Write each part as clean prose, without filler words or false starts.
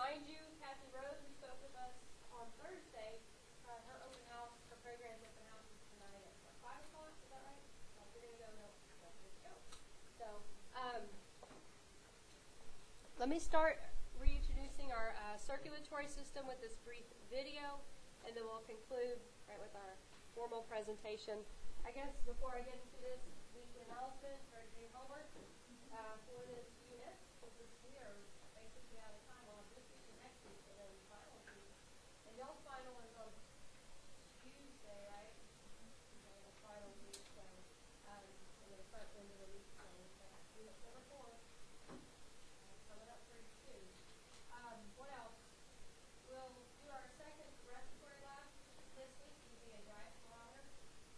remind you, Kathy Rose, who spoke with us on Thursday, her open house, her program's open house is tonight at 5 o'clock, is that right? So if you're going to go, no, let's go. So, let me start reintroducing our circulatory system with this brief video, and then we'll conclude right with our formal presentation. I guess before I get into this weekly announcement or do homework for this unit, because we are basically out of time on this week and next week, and then final week. And y'all's final is on Tuesday, right? Okay, the final week, so and then start the end of the week, so unit number 4 coming up pretty soon. What else? We'll do our second respiratory lab this week using a dry thermometer.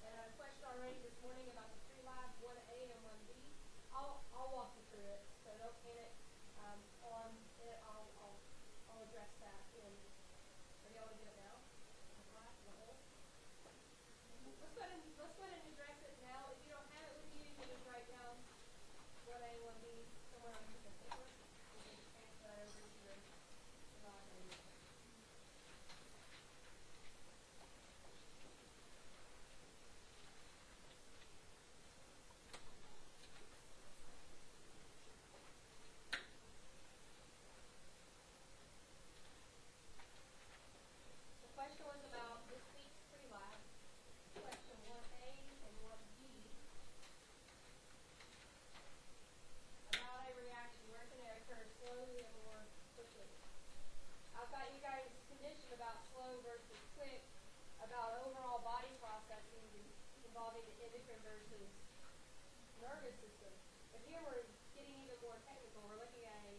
And I had a question already this morning about the pre-lab 1A and 1B. I'll walk you through it, so don't panic. On it, I'll address that in. Are y'all to get it now? Let's go ahead and address it now. If you don't have it with you, you can just write down 1A, 1B somewhere on a piece of paper. You can transfer that over to your log. The question was about this week's pre-lab, question 1A and 1B, about a reaction. Where can it occur slowly and more quickly? I've got you guys conditioned about slow versus quick, about overall body processing involving the endocrine versus nervous system. But here we're getting even more technical. We're looking at a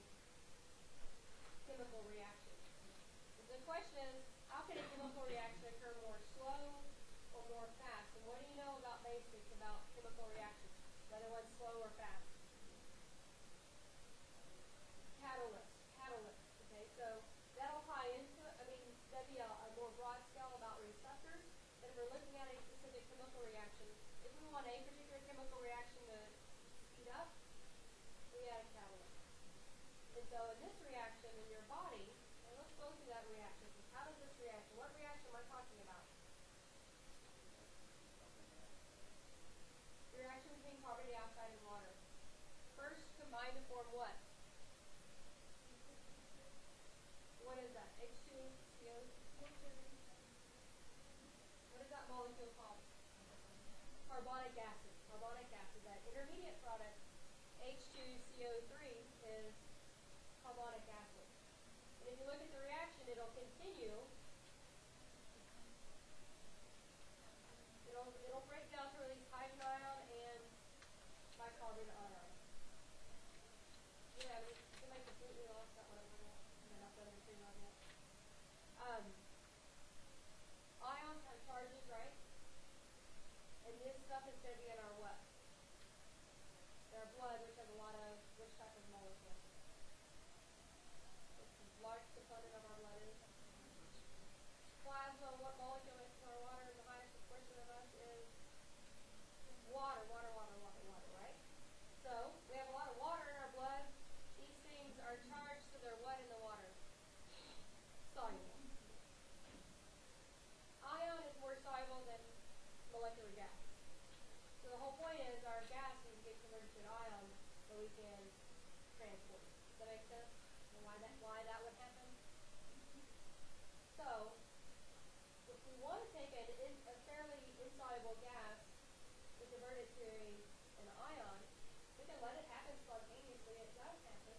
chemical reaction. The question is, how can a chemical reaction occur more slow or more fast? And what do you know about basics about chemical reactions, whether one's slow or fast? Catalyst. Okay, so that'll tie into it. I mean, that'd be a more broad scale about receptors. But if we're looking at a specific chemical reaction, if we want a particular chemical reaction to speed up, we add a catalyst. And so in this reaction in your body, and let's go through that reaction. How does this reaction, what reaction am I talking about? The reaction between carbon dioxide and water. First combine to form what? What is that? H2CO? What is that molecule called? Carbonic acid. Carbonic acid. That intermediate product, H2CO3, is carbonic acid. And if you look at the reaction, it'll continue. It'll break down to release hydrogen ion and bicarbonate ion. Yeah, I completely lost that one over there. I'm not done with that yet. Ions have charges, right? And this stuff is going to be in our what? In our blood, which has a lot of, which type of molecule? The large component of our blood is plasma. What molecule makes our water? And the highest proportion of us is water, right? So we have a lot of water in our blood. These things are charged, so they're what in the water? Soluble. Ion is more soluble than molecular gas. So the whole point is our gas needs to get converted to an ion so we can transport it. Does that make sense? And why that would happen? So if we want to take a fairly insoluble gas and convert it to an ion, we can let it happen spontaneously. It does happen.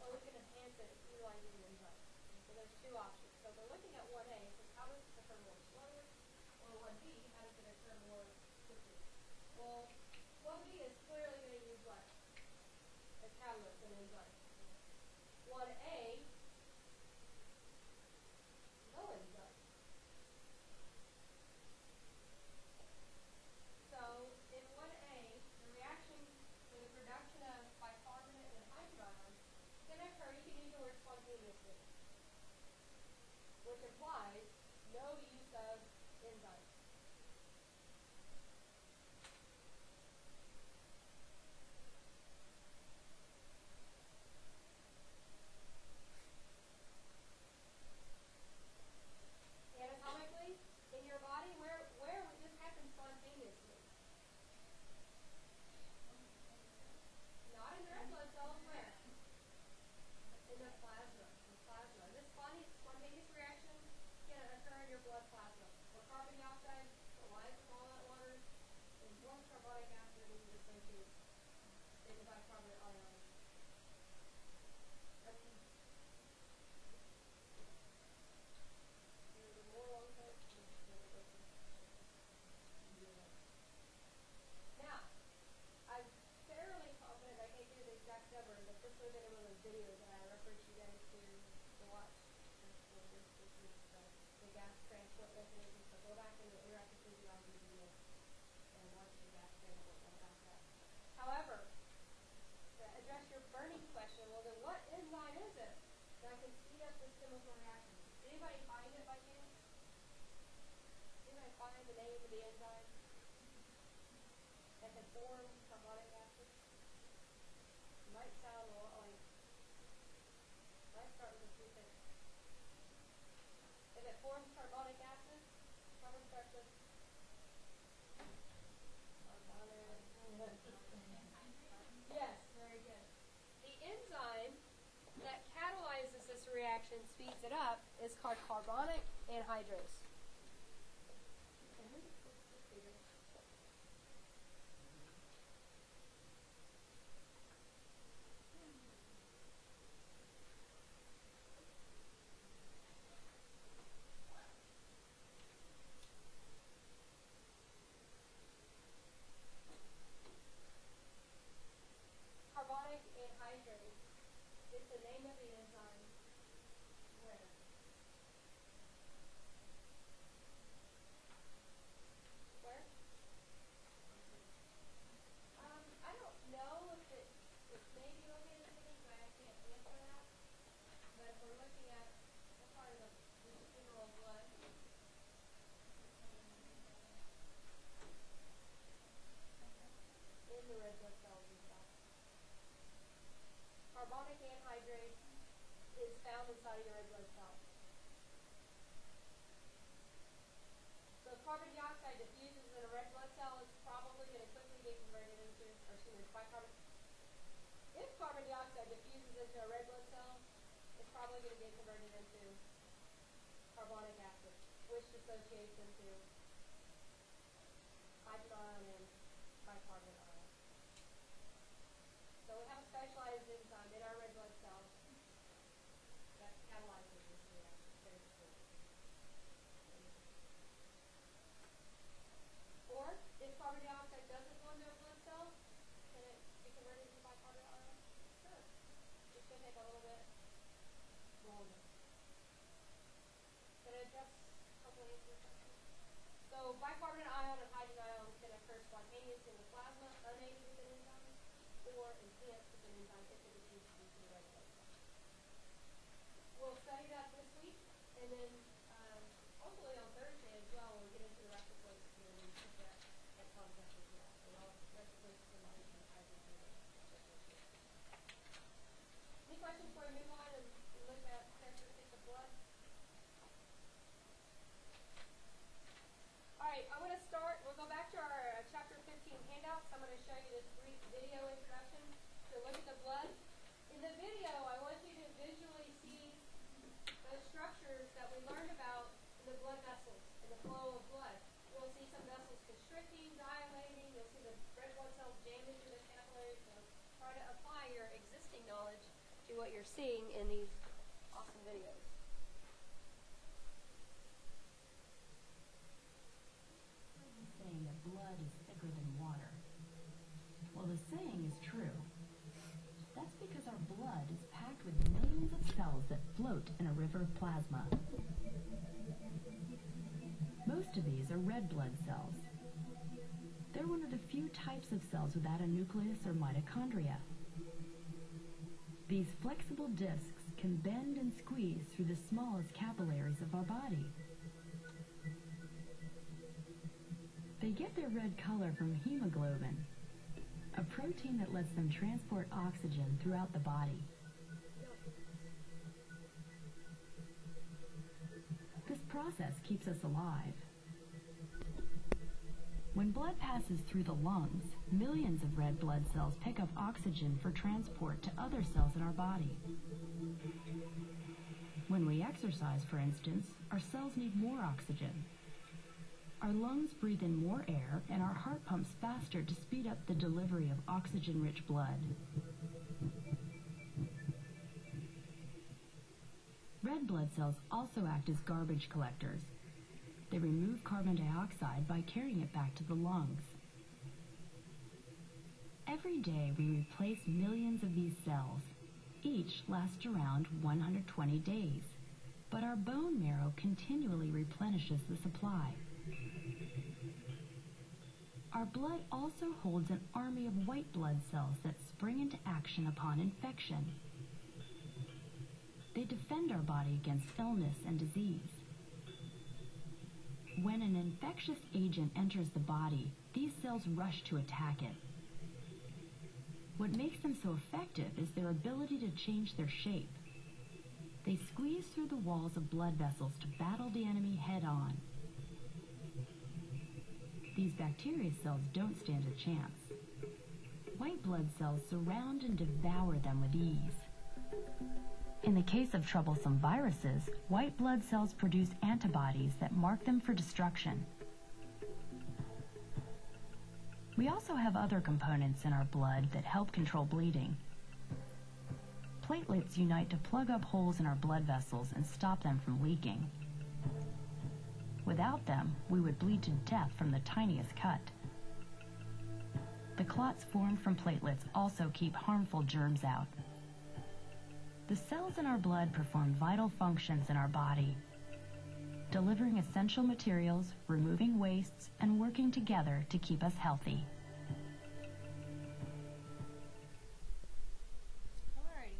Or we can enhance it utilizing an enzyme. So there's two options. So if we're looking at 1A, it says how does it occur more slowly? Or 1B, how does it occur more quickly? Well, 1B is clearly going to use what? A catalyst, an enzyme. 1A, no enzyme. So in 1A, the reaction for the production of bicarbonate and hydrogen can occur, you can use the word spontaneously, which implies no use of enzymes. chemical reaction. Did anybody find it by chance? Anybody find the name of the enzyme that can form carbonic acid? It might sound a lot like, might start with a few things. If it forms carbonic acid, carbon starts with carbonic. Yes, very good. The enzyme that catalyzes this reaction, speeds it up, is called carbonic anhydrase. Carbonic anhydrase is the name of the enzyme where? Where? I don't know if it may be located in the but I can't answer that. But if we're looking at what part of the general blood, in the red blood cells and stuff. Carbonic anhydrase is found inside of your red blood cells. So if carbon dioxide diffuses in a red blood cell, it's probably going to quickly get converted into, or excuse me, bicarbonate. If carbon dioxide diffuses into a red blood cell, it's probably going to get converted into carbonic acid, which dissociates into hydrogen ion and bicarbonate ion. So we have a specialized enzyme in our red blood cells that catalyzes this reaction. Very cool. Or if carbon dioxide doesn't go into a blood cell, can it be converted into bicarbonate ion? Sure. It's going to take a little bit longer. Can I just hopefully answer your question? So bicarbonate ion and hydrogen ion can occur spontaneously in the plasma, unaided with an enzyme, or enhanced with an enzyme if it diffuses into the red blood cell. We'll study that this week, and then hopefully on Thursday as well, we'll get into the erythropoiesis and then put that concept as well. So erythropoiesis and hydrogen. Any questions before we move on and look at characteristics of blood? All right, I'm going to start. We'll go back to our Chapter 15 handouts. I'm going to show you this brief video introduction to look at the blood. In the video, I want you to visually see those structures that we learned about in the blood vessels and the flow of blood. You'll see some vessels constricting, dilating. You'll see the red blood cells jammed into the capillaries. So try to apply your existing knowledge to what you're seeing in these awesome videos. Saying that blood is thicker than water. Well, the saying is true. That's because our blood is packed with millions of cells that float in a river of plasma. Most of these are red blood cells. They're one of the few types of cells without a nucleus or mitochondria. These flexible discs can bend and squeeze through the smallest capillaries of our body. They get their red color from hemoglobin, a protein that lets them transport oxygen throughout the body. This process keeps us alive. When blood passes through the lungs, millions of red blood cells pick up oxygen for transport to other cells in our body. When we exercise, for instance, our cells need more oxygen. Our lungs breathe in more air, and our heart pumps faster to speed up the delivery of oxygen-rich blood. Red blood cells also act as garbage collectors. They remove carbon dioxide by carrying it back to the lungs. Every day we replace millions of these cells. Each lasts around 120 days, but our bone marrow continually replenishes the supply. Our blood also holds an army of white blood cells that spring into action upon infection. They defend our body against illness and disease. When an infectious agent enters the body, these cells rush to attack it. What makes them so effective is their ability to change their shape. They squeeze through the walls of blood vessels to battle the enemy head-on. These bacteria cells don't stand a chance. White blood cells surround and devour them with ease. In the case of troublesome viruses, white blood cells produce antibodies that mark them for destruction. We also have other components in our blood that help control bleeding. Platelets unite to plug up holes in our blood vessels and stop them from leaking. Without them, we would bleed to death from the tiniest cut. The clots formed from platelets also keep harmful germs out. The cells in our blood perform vital functions in our body, delivering essential materials, removing wastes, and working together to keep us healthy. Alrighty,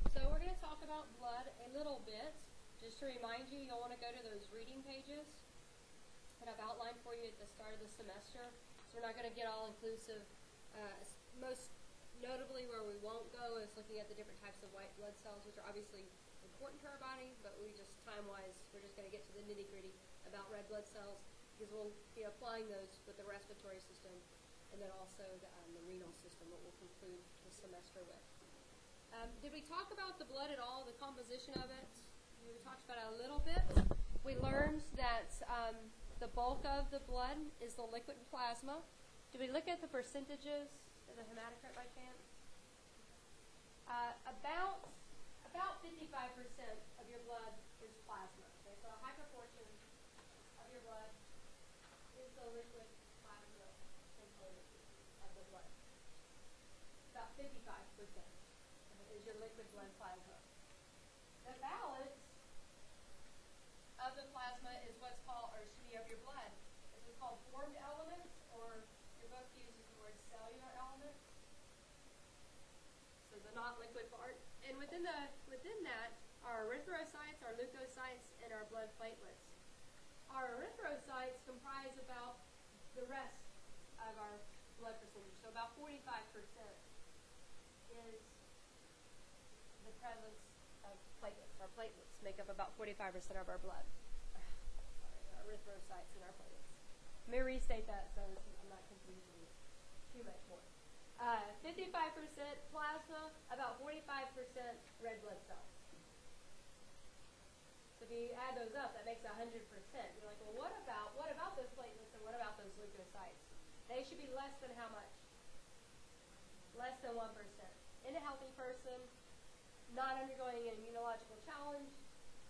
so we're going to talk about blood a little bit. Just to remind you, you'll want to go to those reading pages that I've outlined for you at the start of the semester. So we're not going to get all inclusive. Most notably, where we won't go is looking at the different types of white blood cells, which are obviously important to our body, but time-wise, we're just going to get to the nitty-gritty about red blood cells, because we'll be applying those with the respiratory system and then also the renal system, what we'll conclude the semester with. Did we talk about the blood at all, the composition of it? We talked about it a little bit. We learned that the bulk of the blood is the liquid plasma. Did we look at the percentages of the hematocrit by chance? About 55% of your blood is plasma. Okay, so a high proportion of your blood is the liquid plasma component of the blood. About 55% is your liquid blood plasma. The balance of the plasma is what's called, or excuse me, of your blood, is what's called formed elements, or your book uses the word cellular elements. So the not liquid part. And within that are erythrocytes, our leukocytes, and our blood platelets. Our erythrocytes comprise about the rest of our blood percentage. So about 45% is the presence of platelets. Our platelets make up about 45% of our blood. Our erythrocytes and our platelets. Let me restate that so I'm not confusing you too much more. 55% plasma, about 45% red blood cells. So if you add those up, that makes 100%. You're like, well, what about those platelets and what about those leukocytes? They should be less than how much? Less than 1%. In a healthy person, not undergoing an immunological challenge,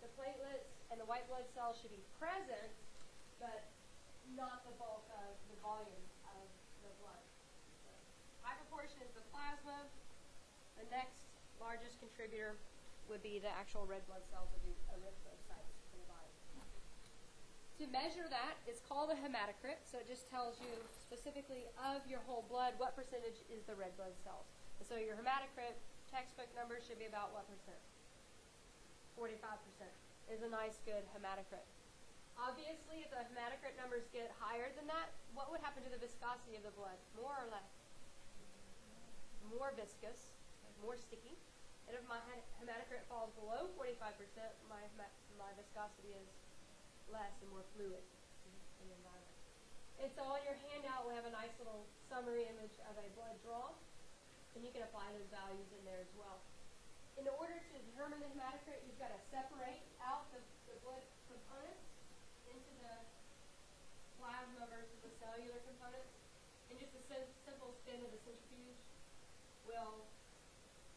the platelets and the white blood cells should be present, but not the bulk of the volume of the blood. So, high proportion is the plasma. The next largest contributor would be the actual red blood cells of the erythrocytes in the body. To measure that, it's called a hematocrit, so it just tells you specifically of your whole blood what percentage is the red blood cells. And so your hematocrit textbook number should be about what percent? 45% is a nice, good hematocrit. Obviously, if the hematocrit numbers get higher than that, what would happen to the viscosity of the blood? More or less? More viscous, more sticky. And if my hematocrit falls below 45%, my viscosity is less and more fluid in the environment. And so on your handout, we have a nice little summary image of a blood draw, and you can apply those values in there as well. In order to determine the hematocrit, you've got to separate out the blood components into the plasma versus the cellular components. And just a simple spin of the centrifuge will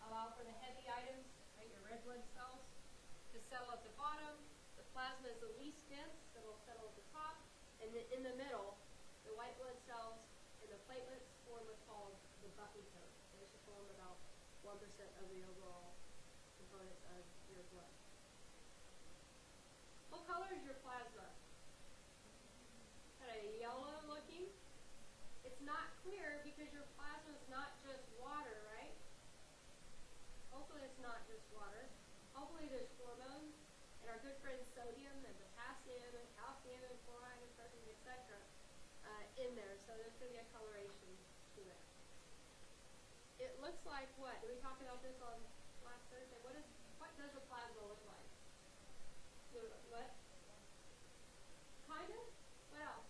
allow for the heavy items, right, your red blood cells, to settle at the bottom. The plasma is the least dense, so it'll settle at the top. And then in the middle, the white blood cells and the platelets form what's called the buffy coat. They should form about 1% of the overall components of your blood. What color is your plasma? Kind of yellow looking. It's not clear because your plasma is not just water, right? Hopefully it's not just water. hopefully there's hormones and our good friends sodium and potassium and calcium and chloride and protein, etc. In there. So there's going to be a coloration to it. It looks like what? Did we talk about this on last Thursday? What does a plasma look like? What? Kind of? What else?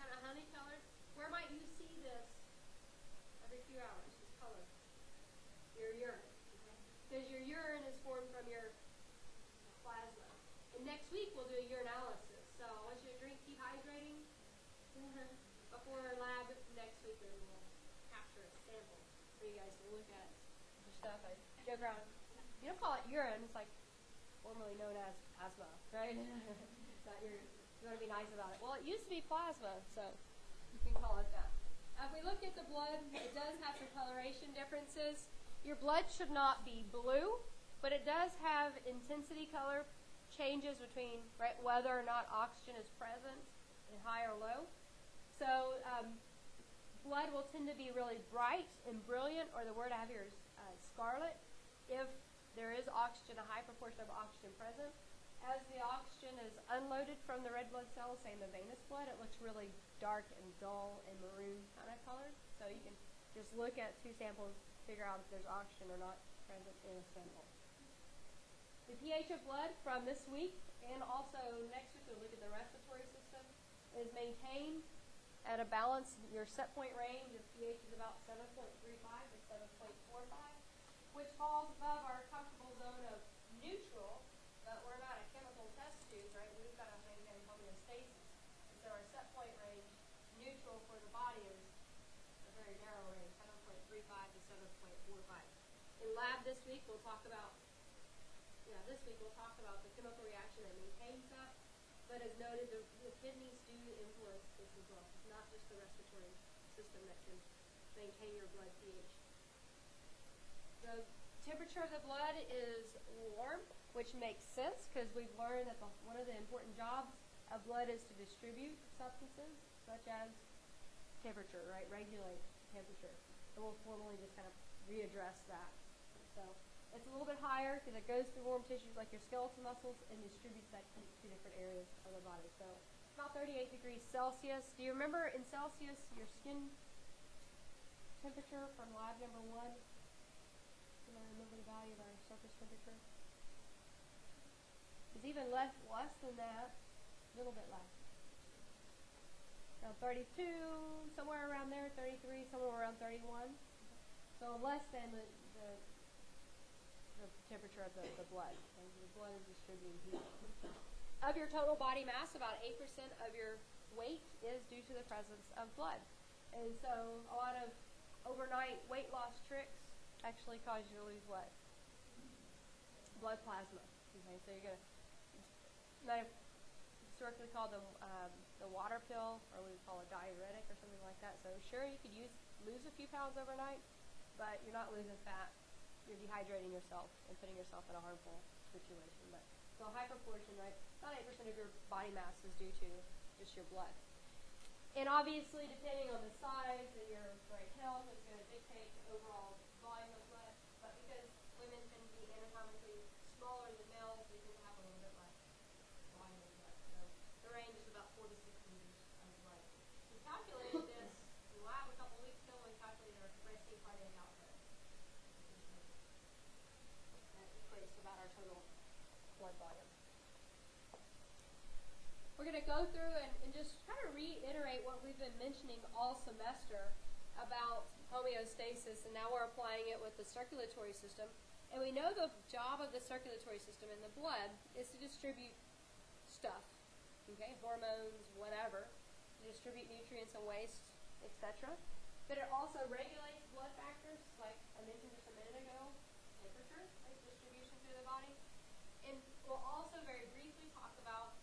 Kind of honey colored. Where might you see this every few hours? This color. Your urine. Because your urine is formed from your plasma. And next week we'll do a urinalysis. So I want you to keep hydrating. Before our lab next week, we will capture a sample for you guys to look at your stuff. I joke around. You don't call it urine. It's like formerly known as plasma, right? You want to be nice about it. Well, it used to be plasma, so you can call it that. If we look at the blood, it does have some coloration differences. Your blood should not be blue, but it does have intensity color changes between whether or not oxygen is present in high or low. So blood will tend to be really bright and brilliant, or the word I have here is scarlet, if there is oxygen, a high proportion of oxygen present. As the oxygen is unloaded from the red blood cells, say in the venous blood, it looks really dark and dull and maroon kind of colored. So you can just look at two samples, figure out if there's oxygen or not present in a sample. The pH of blood from this week and also next week we'll look at the respiratory system is maintained at a balance. Your set point range of pH is about 7.35 to 7.45, which falls above our comfortable zone of neutral, but we're not a chemical test tube, right? We've got to maintain homeostasis. And so our set point range, neutral for the body, is a very narrow range, 7.35 to 7.45. In lab this week, we'll talk about the chemical reaction that maintains that. But as noted, the kidneys do influence this as well. It's not just the respiratory system that can maintain your blood pH. The temperature of the blood is warm, which makes sense because we've learned that one of the important jobs of blood is to distribute substances such as temperature, right? Regulate temperature. And we'll formally just kind of readdress that. So it's a little bit higher because it goes through warm tissues like your skeletal muscles and distributes that heat to different areas of the body. So about 38 degrees Celsius. Do you remember in Celsius your skin temperature from lab number 1? Do I remember the value of our surface temperature? It's even less than that, a little bit less. Around 32, somewhere around there, 33, somewhere around 31. So less than the temperature of the blood. And the blood is distributing heat. Of your total body mass, about 8% of your weight is due to the presence of blood. And so a lot of overnight weight loss tricks actually cause you to lose what? Blood plasma. Okay, so you're going to might have historically called them the water pill, or we would call it diuretic or something like that. So sure, you could lose a few pounds overnight, but you're not losing fat. You're dehydrating yourself and putting yourself in a harmful situation. But so a high proportion, right? About 8% of your body mass is due to just your blood. And obviously, depending on the size and your health, it's going to dictate the overall volume of blood. But because women tend to be anatomically smaller than males, they tend to have a little bit less volume of blood. So the range is about 4 to 6 liters of blood. We calculated this in lab a couple weeks ago when we calculated our resting cardiac output. That equates to about our total blood volume. We're going to go through and just kind of reiterate what we've been mentioning all semester about homeostasis, and now we're applying it with the circulatory system. And we know the job of the circulatory system in the blood is to distribute stuff, okay, hormones, whatever, to distribute nutrients and waste, etc. But it also regulates blood factors, like I mentioned just a minute ago, temperature, like distribution through the body. And we'll also very briefly talk about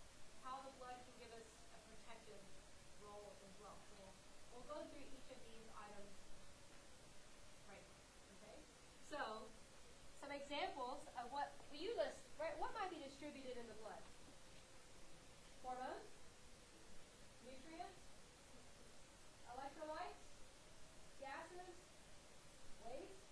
how the blood can give us a protective role as well. So we'll go through each of these items right now, okay? So some examples of what you list, right? What might be distributed in the blood? Hormones, nutrients, electrolytes, gases, waste,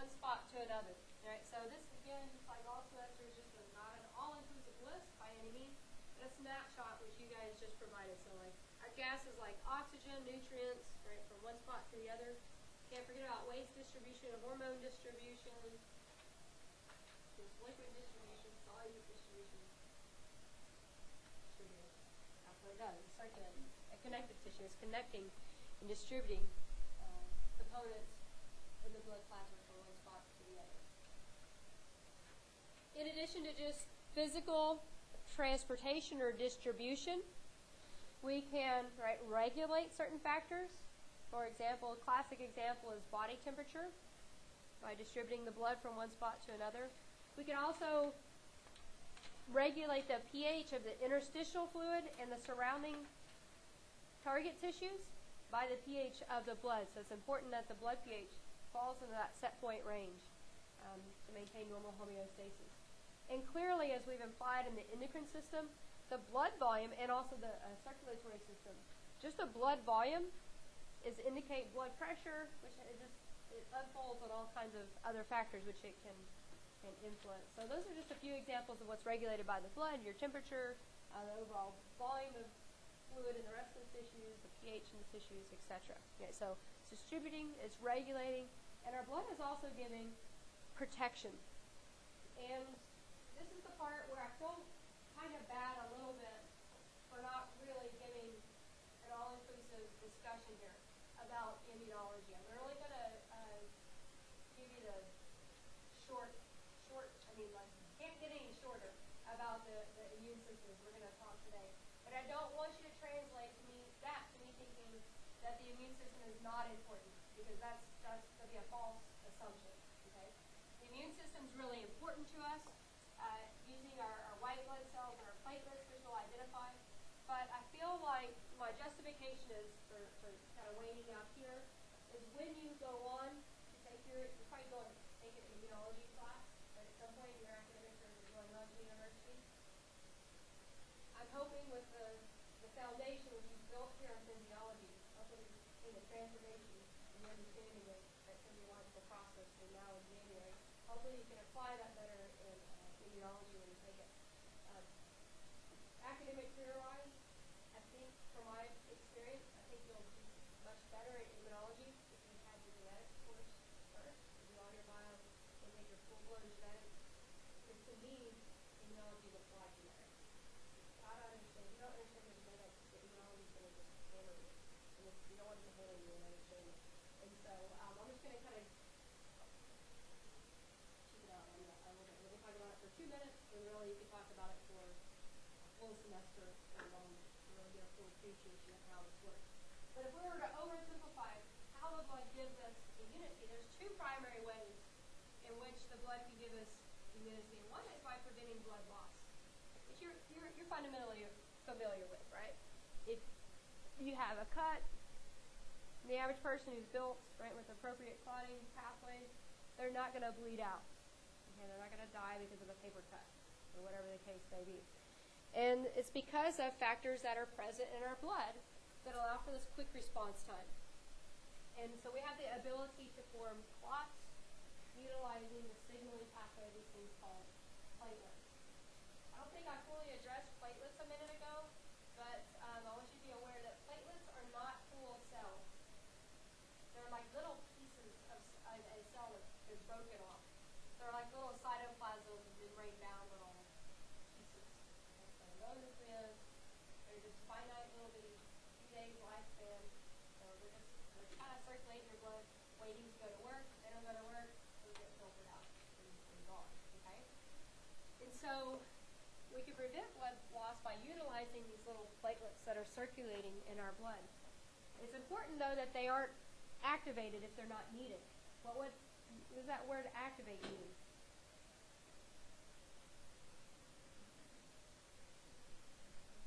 one spot to another. Right? So this, again, just like all semesters, just not an all-inclusive list by any means, but a snapshot which you guys just provided. So like our gases like oxygen, nutrients, right, from one spot to the other. Can't forget about waste distribution, hormone distribution, liquid distribution, solute distribution. That's what it does. It's circulating. A connective tissue is connecting and distributing components in the blood plasma from one spot to the other. In addition to just physical transportation or distribution, we can regulate certain factors. For example, a classic example is body temperature by distributing the blood from one spot to another. We can also regulate the pH of the interstitial fluid and the surrounding target tissues by the pH of the blood. So it's important that the blood pH falls into that set point range to maintain normal homeostasis. And clearly, as we've implied in the endocrine system, the blood volume and also the circulatory system, just the blood volume is indicate blood pressure, which it unfolds on all kinds of other factors which it can influence. So those are just a few examples of what's regulated by the blood: your temperature, the overall volume of fluid in the rest of the tissues, the pH in the tissues, etc. Okay, so it's distributing, it's regulating, and our blood is also giving protection. And this is the part where I feel kind of bad a little bit for not really giving an all-inclusive discussion here about immunology. I'm really going to give you the can't get any shorter about the immune systems we're going to talk today. But I don't want you to translate to me thinking that the immune system is not important, because that's going to be a false assumption. Okay? The immune system is really important to us, using our white blood cells and our platelets, which we'll identify. But I feel like my justification is for kind of waiting out here is when you go on to take you're probably going to take an immunology class at some point in your academic career going on to university. I'm hoping with the foundation which you've built here in physiology, hopefully in the transformation and the understanding of that physiological process from now in January, hopefully you can apply that better in immunology when you take it. Academic career-wise, I think from my experience, I think you'll do much better in immunology if you had your genetics course first, you do all your bio, and take your full-blown genetics. Because to me, immunology looks like genetics. I don't understand. You don't understand the genetics, the immunology is going to just hammer you. And if you don't want it to hammer you, and understand it. And so I'm just going to kind of check it out on that a little bit. We're going to talk about it for 2 minutes, and really you can talk about it for full semester or longer to really get a full appreciation of how this works. But if we were to oversimplify how the blood gives us immunity, there's 2 primary ways in which the blood can give us immunity. And one is by preventing blood loss, which you're fundamentally familiar with, right? If you have a cut, the average person who's built with appropriate clotting pathways, they're not going to bleed out. Okay, they're not going to die because of a paper cut or whatever the case may be. And it's because of factors that are present in our blood that allow for this quick response time. And so we have the ability to form clots utilizing the signaling pathway of these things called platelets. I don't think I fully addressed platelets a minute ago, but I want you to be aware that platelets are not full cells. They're like little pieces of a cell that is broken off. They're like little cytoplasm membrane-bound little pieces. So no nucleus. They're just finite little bitty 2 days lifespan. So they're kind of circulating your blood, waiting to go to work. They don't go to work, they get filtered out and gone. Okay? And so we can prevent blood loss by utilizing these little platelets that are circulating in our blood. It's important, though, that they aren't activated if they're not needed. What does that word activate mean?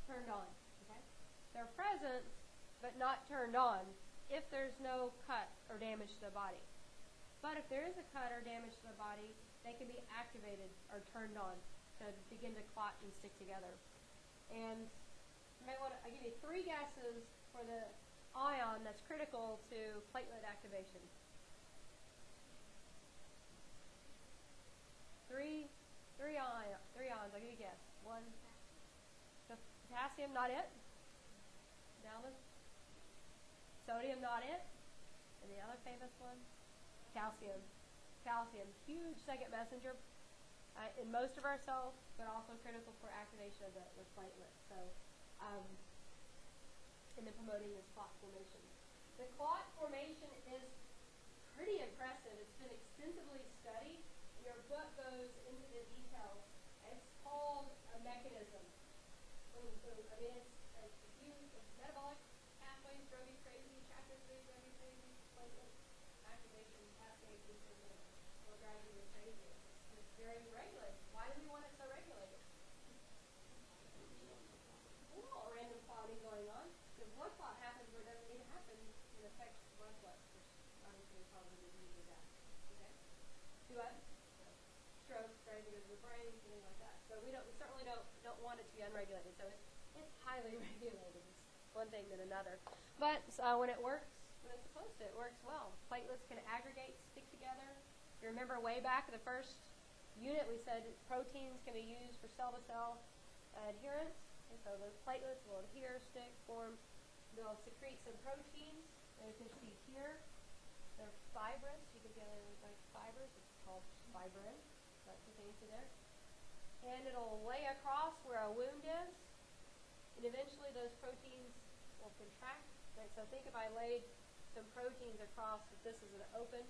Turned on. Okay? They're present, but not turned on if there's no cut or damage to the body. But if there is a cut or damage to the body, they can be activated or turned on to begin to clot and stick together. And I'll give you 3 guesses for the ion that's critical to platelet activation. Three ions. I'll give you a guess. One. Potassium, not it. Dalvin. Sodium, not it. And the other famous one, calcium. Calcium, huge second messenger in most of our cells, but also critical for activation of the platelets. So, and then promoting this clot formation. The clot formation is pretty impressive. It's been extensively studied. Your book goes into the details. It's called a mechanism. I mean, it's metabolic pathways drove you crazy. Chapter 3 drove you crazy. Platelet activation cascade will drive you crazy. It's very regulated. Why do we want it so regulated? There's a little random clotting going on. The blood clot happens where it doesn't need to happen and affects blood flow, which obviously causes disease or death. Okay? Do what? Strokes, right? Because of the brain, something like that. So we certainly don't want it to be unregulated. So it's highly regulated. It's one thing than another. But when it works, when it's supposed to, it works well. Platelets can aggregate, stick together. You remember way back the first unit we said proteins can be used for cell-to-cell adherence. And so those platelets will adhere, stick, form. They'll secrete some proteins. And you can see here, they're fibrous. You can see how they're like fibers. It's called fibrin. That's the fancy there. And it'll lay across where a wound is. And eventually those proteins will contract. Right? So think if I laid some proteins across, if this is an open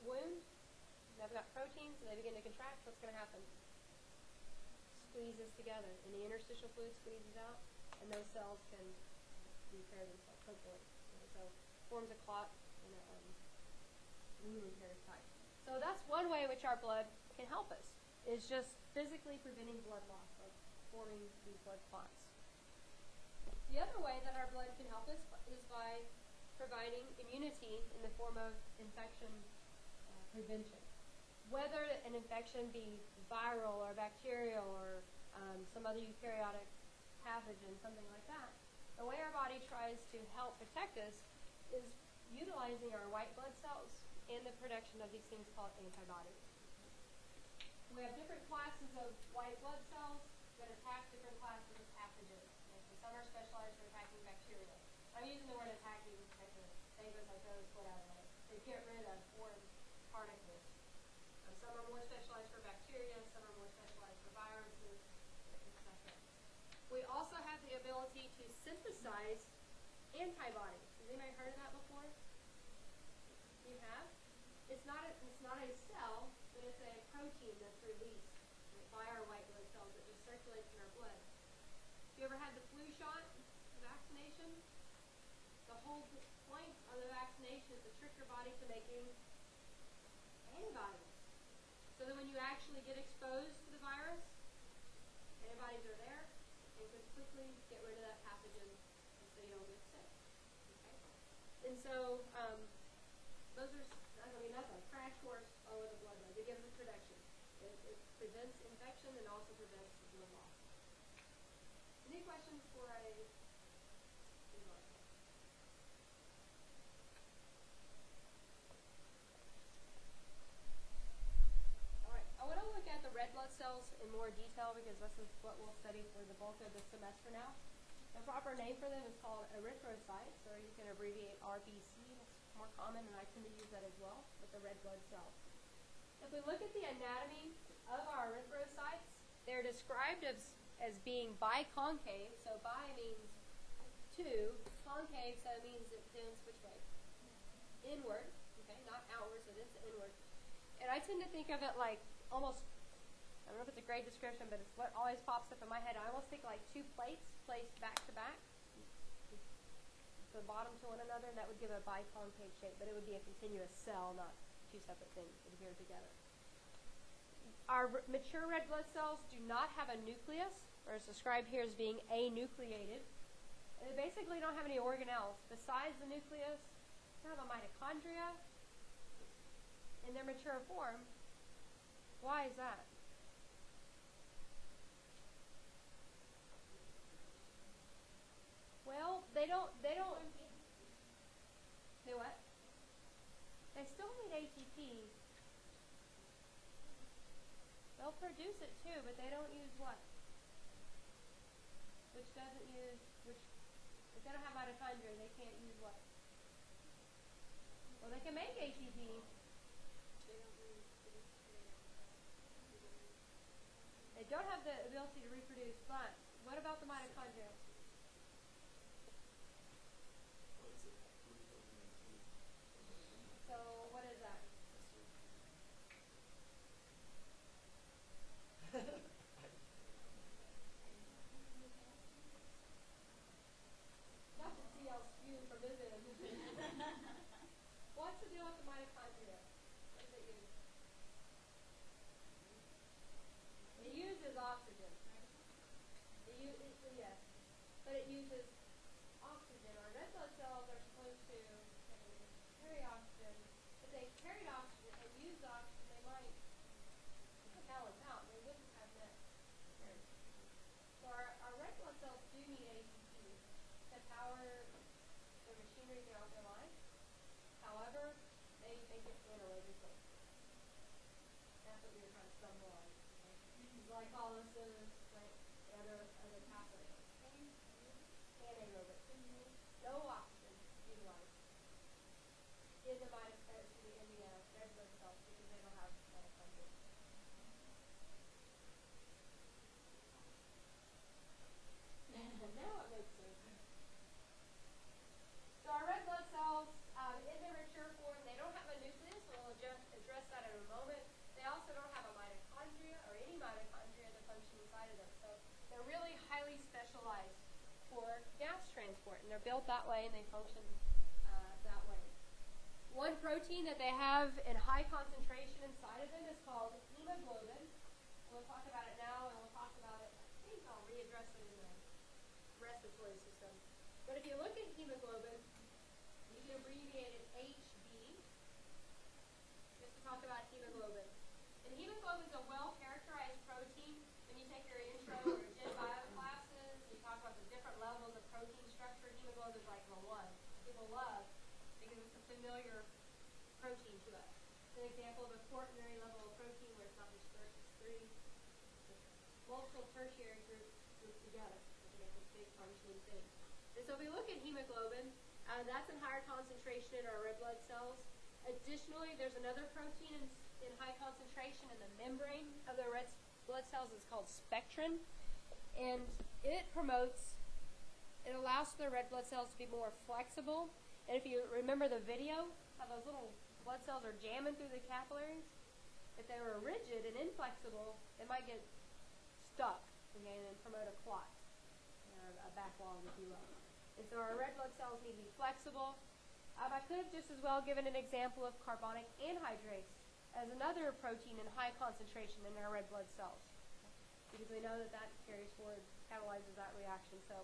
wound, and I've got proteins and they begin to contract, what's going to happen? Squeezes together, and the interstitial fluid squeezes out, and those cells can repair themselves, hopefully. So forms a clot and a wound repair type. So that's one way in which our blood can help us, is just physically preventing blood loss, like forming these blood clots. The other way that our blood can help us is by providing immunity in the form of infection prevention. Whether an infection be viral or bacterial or some other eukaryotic pathogen, something like that, the way our body tries to help protect us is utilizing our white blood cells and the production of these things called antibodies. We have different classes of white blood cells that attack different classes of pathogens. So some are specialized for attacking bacteria. I'm using the word attacking like the phagocytosis, whatever, to get rid of foreign particles. Some are more specialized for bacteria, some are more specialized for viruses, etc. We also have the ability to synthesize antibodies. Has anybody heard of that before? You have? It's not a cell, but it's a protein that's released by our white blood cells that just circulates in our blood. You ever had the flu shot, the vaccination? The whole point of the vaccination is to trick your body to making antibodies. So that when you actually get exposed to the virus, antibodies are there and can quickly get rid of that pathogen so you don't get sick. Okay? And so that's a crash course over the blood blood. It gives us protection. It prevents infection and also prevents blood loss. Any questions for a red blood cells in more detail because this is what we'll study for the bulk of the semester now. The proper name for them is called erythrocytes, or you can abbreviate RBC. It's more common, and I tend to use that as well with the red blood cells. If we look at the anatomy of our erythrocytes, they're described as being biconcave. So bi means two, concave, so it means it bends which way? Inward, okay, not outward, so this is inward. And I tend to think of it like almost, I don't know if it's a great description, but it's what always pops up in my head. I almost think like two plates placed back to back, the bottom to one another, and that would give a biconcave shape, but it would be a continuous cell, not two separate things adhered together. Our mature red blood cells do not have a nucleus, or it's described here as being anucleated. And they basically don't have any organelles. Besides the nucleus, they have a mitochondria in their mature form. Why is that? Well, they don't do what? They still need ATP. They'll produce it too, but they don't use what? Which doesn't use, if they don't have mitochondria, they can't use what? Well, they can make ATP. They don't have the ability to reproduce, but what about the mitochondria? So what is that? Not to see how skewed from this end. What's the deal with the mitochondria? What does it use? It uses oxygen. Yes, but it uses oxygen. Our red blood cells are supposed to carry oxygen. If they carried oxygen and used oxygen, they might balance out. They wouldn't have net. So our red blood cells do need ATP to power the machinery throughout their life. However, they make it anaerobically. That's what we were trying to stumble on. Glycolysis, right? Other pathways. Anaerobic. No oxygen utilized in the red blood cells because they don't have mitochondria. Now it makes sense. So our red blood cells, in their mature form, they don't have a nucleus. We'll address that in a moment. They also don't have a mitochondria or any mitochondria that function inside of them. So they're really highly specialized for gas transport, and they're built that way, and they function that way. One protein that they have in high concentration inside of them is called hemoglobin. We'll talk about it now, and we'll talk about it. I think I'll readdress it in the respiratory system. But if you look at hemoglobin, you can abbreviate it HB, just to talk about hemoglobin. And hemoglobin is a well-characterized protein. When you take your intro or your gen bio classes, you talk about the different levels of protein structure. Hemoglobin is like the one people love because it's a familiar protein to us. An example of a quaternary level of protein where it's not just first, it's three. Multiple tertiary groups grouped together to make this big functioning thing. And so if we look at hemoglobin, that's in higher concentration in our red blood cells. Additionally, there's another protein in high concentration in the membrane of the red blood cells. It's called spectrin. And it allows for the red blood cells to be more flexible. And if you remember the video, how those little blood cells are jamming through the capillaries, if they were rigid and inflexible, they might get stuck, okay, and then promote a clot, or a backlog, if you will. And so our red blood cells need to be flexible. I could have just as well given an example of carbonic anhydrase as another protein in high concentration in our red blood cells, because we know that carries forward, catalyzes that reaction. So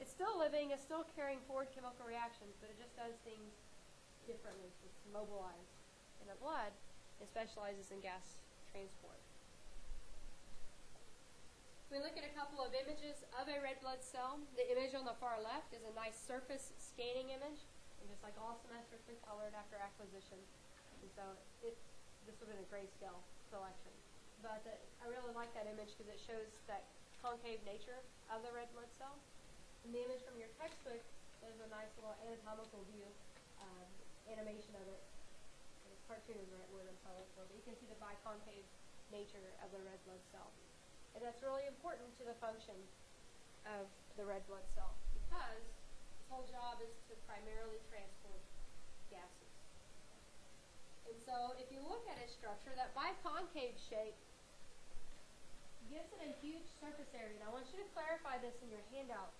it's still living, it's still carrying forward chemical reactions, but it just does things differently. It's mobilized in the blood and specializes in gas transport. We look at a couple of images of a red blood cell. The image on the far left is a nice surface scanning image, and just like all semesters, been colored after acquisition. And so this would have been a grayscale selection. But I really like that image because it shows that concave nature of the red blood cell. And the image from your textbook is a nice little anatomical view, animation of it. Cartoon is the right word I'm sorry for, but you can see the biconcave nature of the red blood cell. And that's really important to the function of the red blood cell because its whole job is to primarily transport gases. And so if you look at its structure, that biconcave shape gives it a huge surface area. And I want you to clarify this in your handout.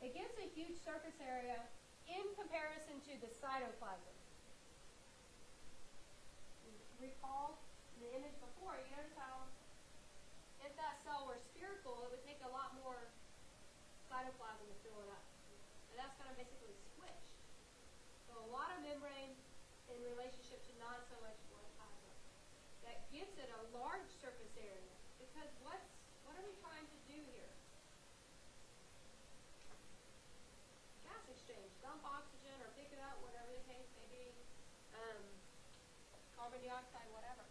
It gives a huge surface area in comparison to the cytoplasm. Recall in the image before, you notice how if that cell were spherical, it would take a lot more cytoplasm to fill it up. And that's going to basically squish. So a lot of membrane in relationship to not so much blood plasma. That gives it a large surface area. Because what are we trying to do here? Gas exchange. Dump oxygen or pick it up, whatever the case may be. Carbon dioxide, whatever.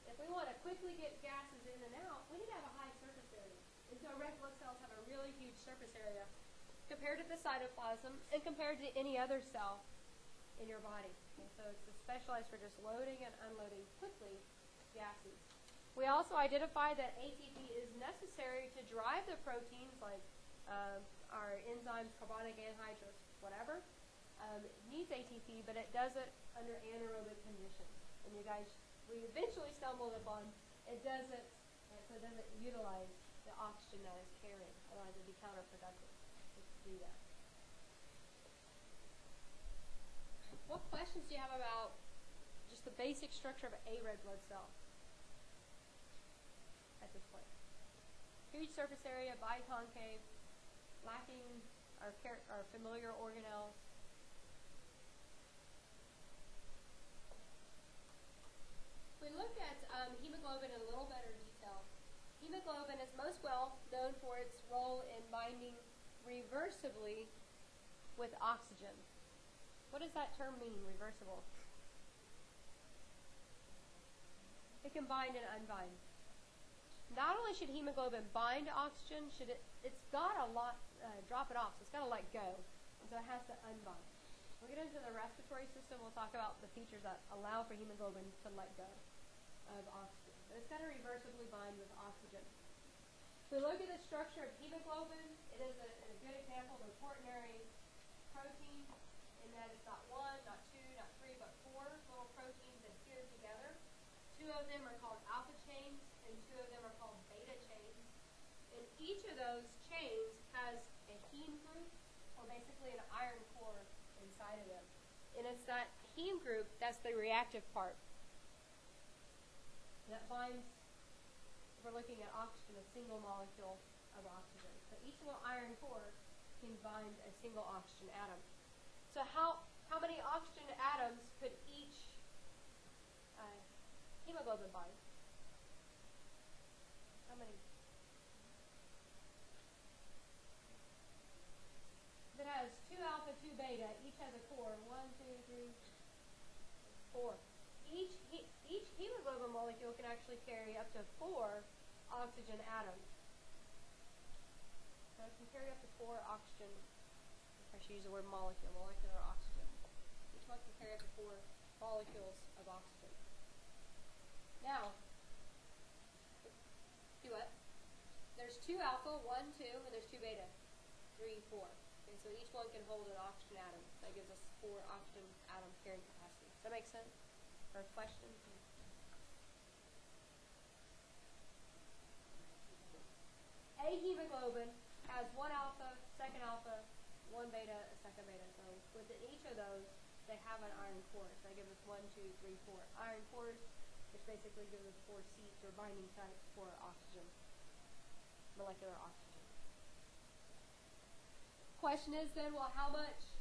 if we want to quickly get gases in and out, we need to have a high surface area. And so red blood cells have a really huge surface area compared to the cytoplasm and compared to any other cell in your body. And so it's specialized for just loading and unloading quickly gases. We also identified that ATP is necessary to drive the proteins like our enzymes, carbonic anhydrase, whatever. It needs ATP, but it does it under anaerobic conditions. And you guys, we eventually stumbled upon it doesn't, so it doesn't utilize the oxygen that it's carrying. Otherwise, it would be counterproductive to do that. What questions do you have about just the basic structure of a red blood cell at this point? Huge surface area, biconcave, lacking our familiar organelles. We look at hemoglobin in a little better detail. Hemoglobin is most well known for its role in binding reversibly with oxygen. What does that term mean, reversible? It can bind and unbind. Not only should hemoglobin bind to oxygen, it's got to drop it off, so it's got to let go. And so it has to unbind. We'll get into the respiratory system. We'll talk about the features that allow for hemoglobin to let go of oxygen. But it's got to reversibly bind with oxygen. If we look at the structure of hemoglobin, it is a good example of a quaternary protein in that it's not one, not two, not three, but four little proteins adhered together. Two of them are called alpha chains, and two of them are called beta chains. And each of those chains has a heme group, or basically an iron core inside of them. And it's that heme group that's the reactive part that binds, if we're looking at oxygen, a single molecule of oxygen. So each little iron core can bind a single oxygen atom. So how many oxygen atoms could each hemoglobin bind? How many? If it has 2 alpha, 2 beta, each has a core. 1, 2, 3, 4. Each hemoglobin molecule can actually carry up to 4 oxygen atoms. So it can carry up to 4 oxygen. I should use the word molecule, molecular oxygen. Each one can carry up to 4 molecules of oxygen. Now, do what? There's 2 alpha, 1, 2, and there's 2 beta, 3, 4. Okay, so each one can hold an oxygen atom. That gives us 4 oxygen atom carrying capacity. Does that make sense? Or questions? A hemoglobin has 1 alpha, 2nd alpha, 1 beta, a 2nd beta. So within each of those, they have an iron core. So that gives us 1, 2, 3, 4 iron cores, which basically gives us 4 seats or binding sites for oxygen, molecular oxygen. Question is then, well, how much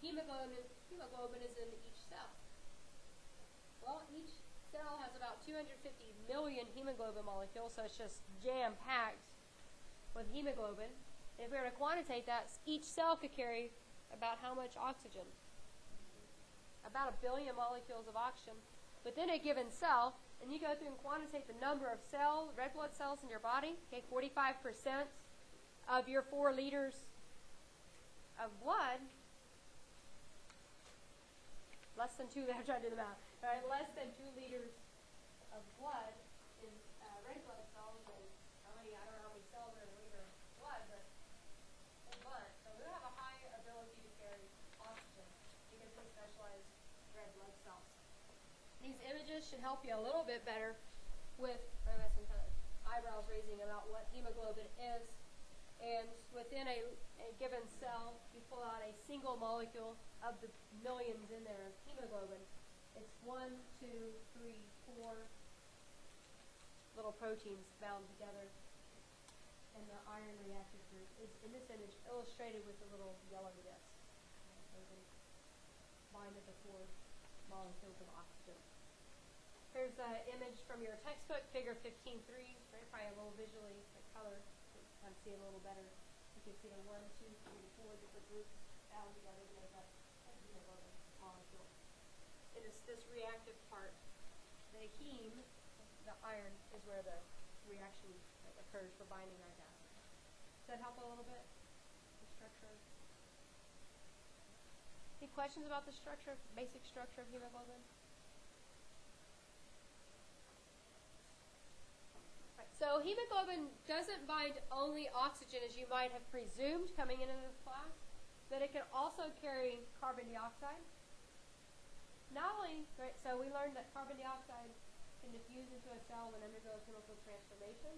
hemoglobin is in each cell? Well, each cell has about 250 million hemoglobin molecules, so it's just jam-packed with hemoglobin. If we were to quantitate that, each cell could carry about how much oxygen? About 1 billion molecules of oxygen within a given cell. And you go through and quantitate the number of red blood cells in your body. Okay, 45% of your 4 liters of blood, less than 2, I'm trying to do the math. All right, less than 2 liters of blood is red blood cells, and I don't know how many cells are in a liter of blood, but a bunch. So we have a high ability to carry oxygen because we specialize red blood cells. These images should help you a little bit better with, I have some kind of eyebrows raising about what hemoglobin is. And within a given cell, you pull out a single molecule of the millions in there of hemoglobin. It's 1, 2, 3, 4 little proteins bound together. And the iron reactive group is, in this image, illustrated with the little yellow disc. So we can bind to the 4 molecules of oxygen. Here's an image from your textbook, figure 15.3. Right, probably a little visually, the color. Kind of see it a little better. You can see the 1, 2, 3, 4 different groups bound together to make up a hemoglobin molecule. It is this reactive part the heme, the iron, is where the reaction occurs for binding our gas. Does that help a little bit? The structure. Any questions about the structure, basic structure of hemoglobin? Right, so hemoglobin doesn't bind only oxygen, as you might have presumed coming into this class, but it can also carry carbon dioxide. Not only, right, so we learned that carbon dioxide can diffuse into a cell and undergo a chemical transformation,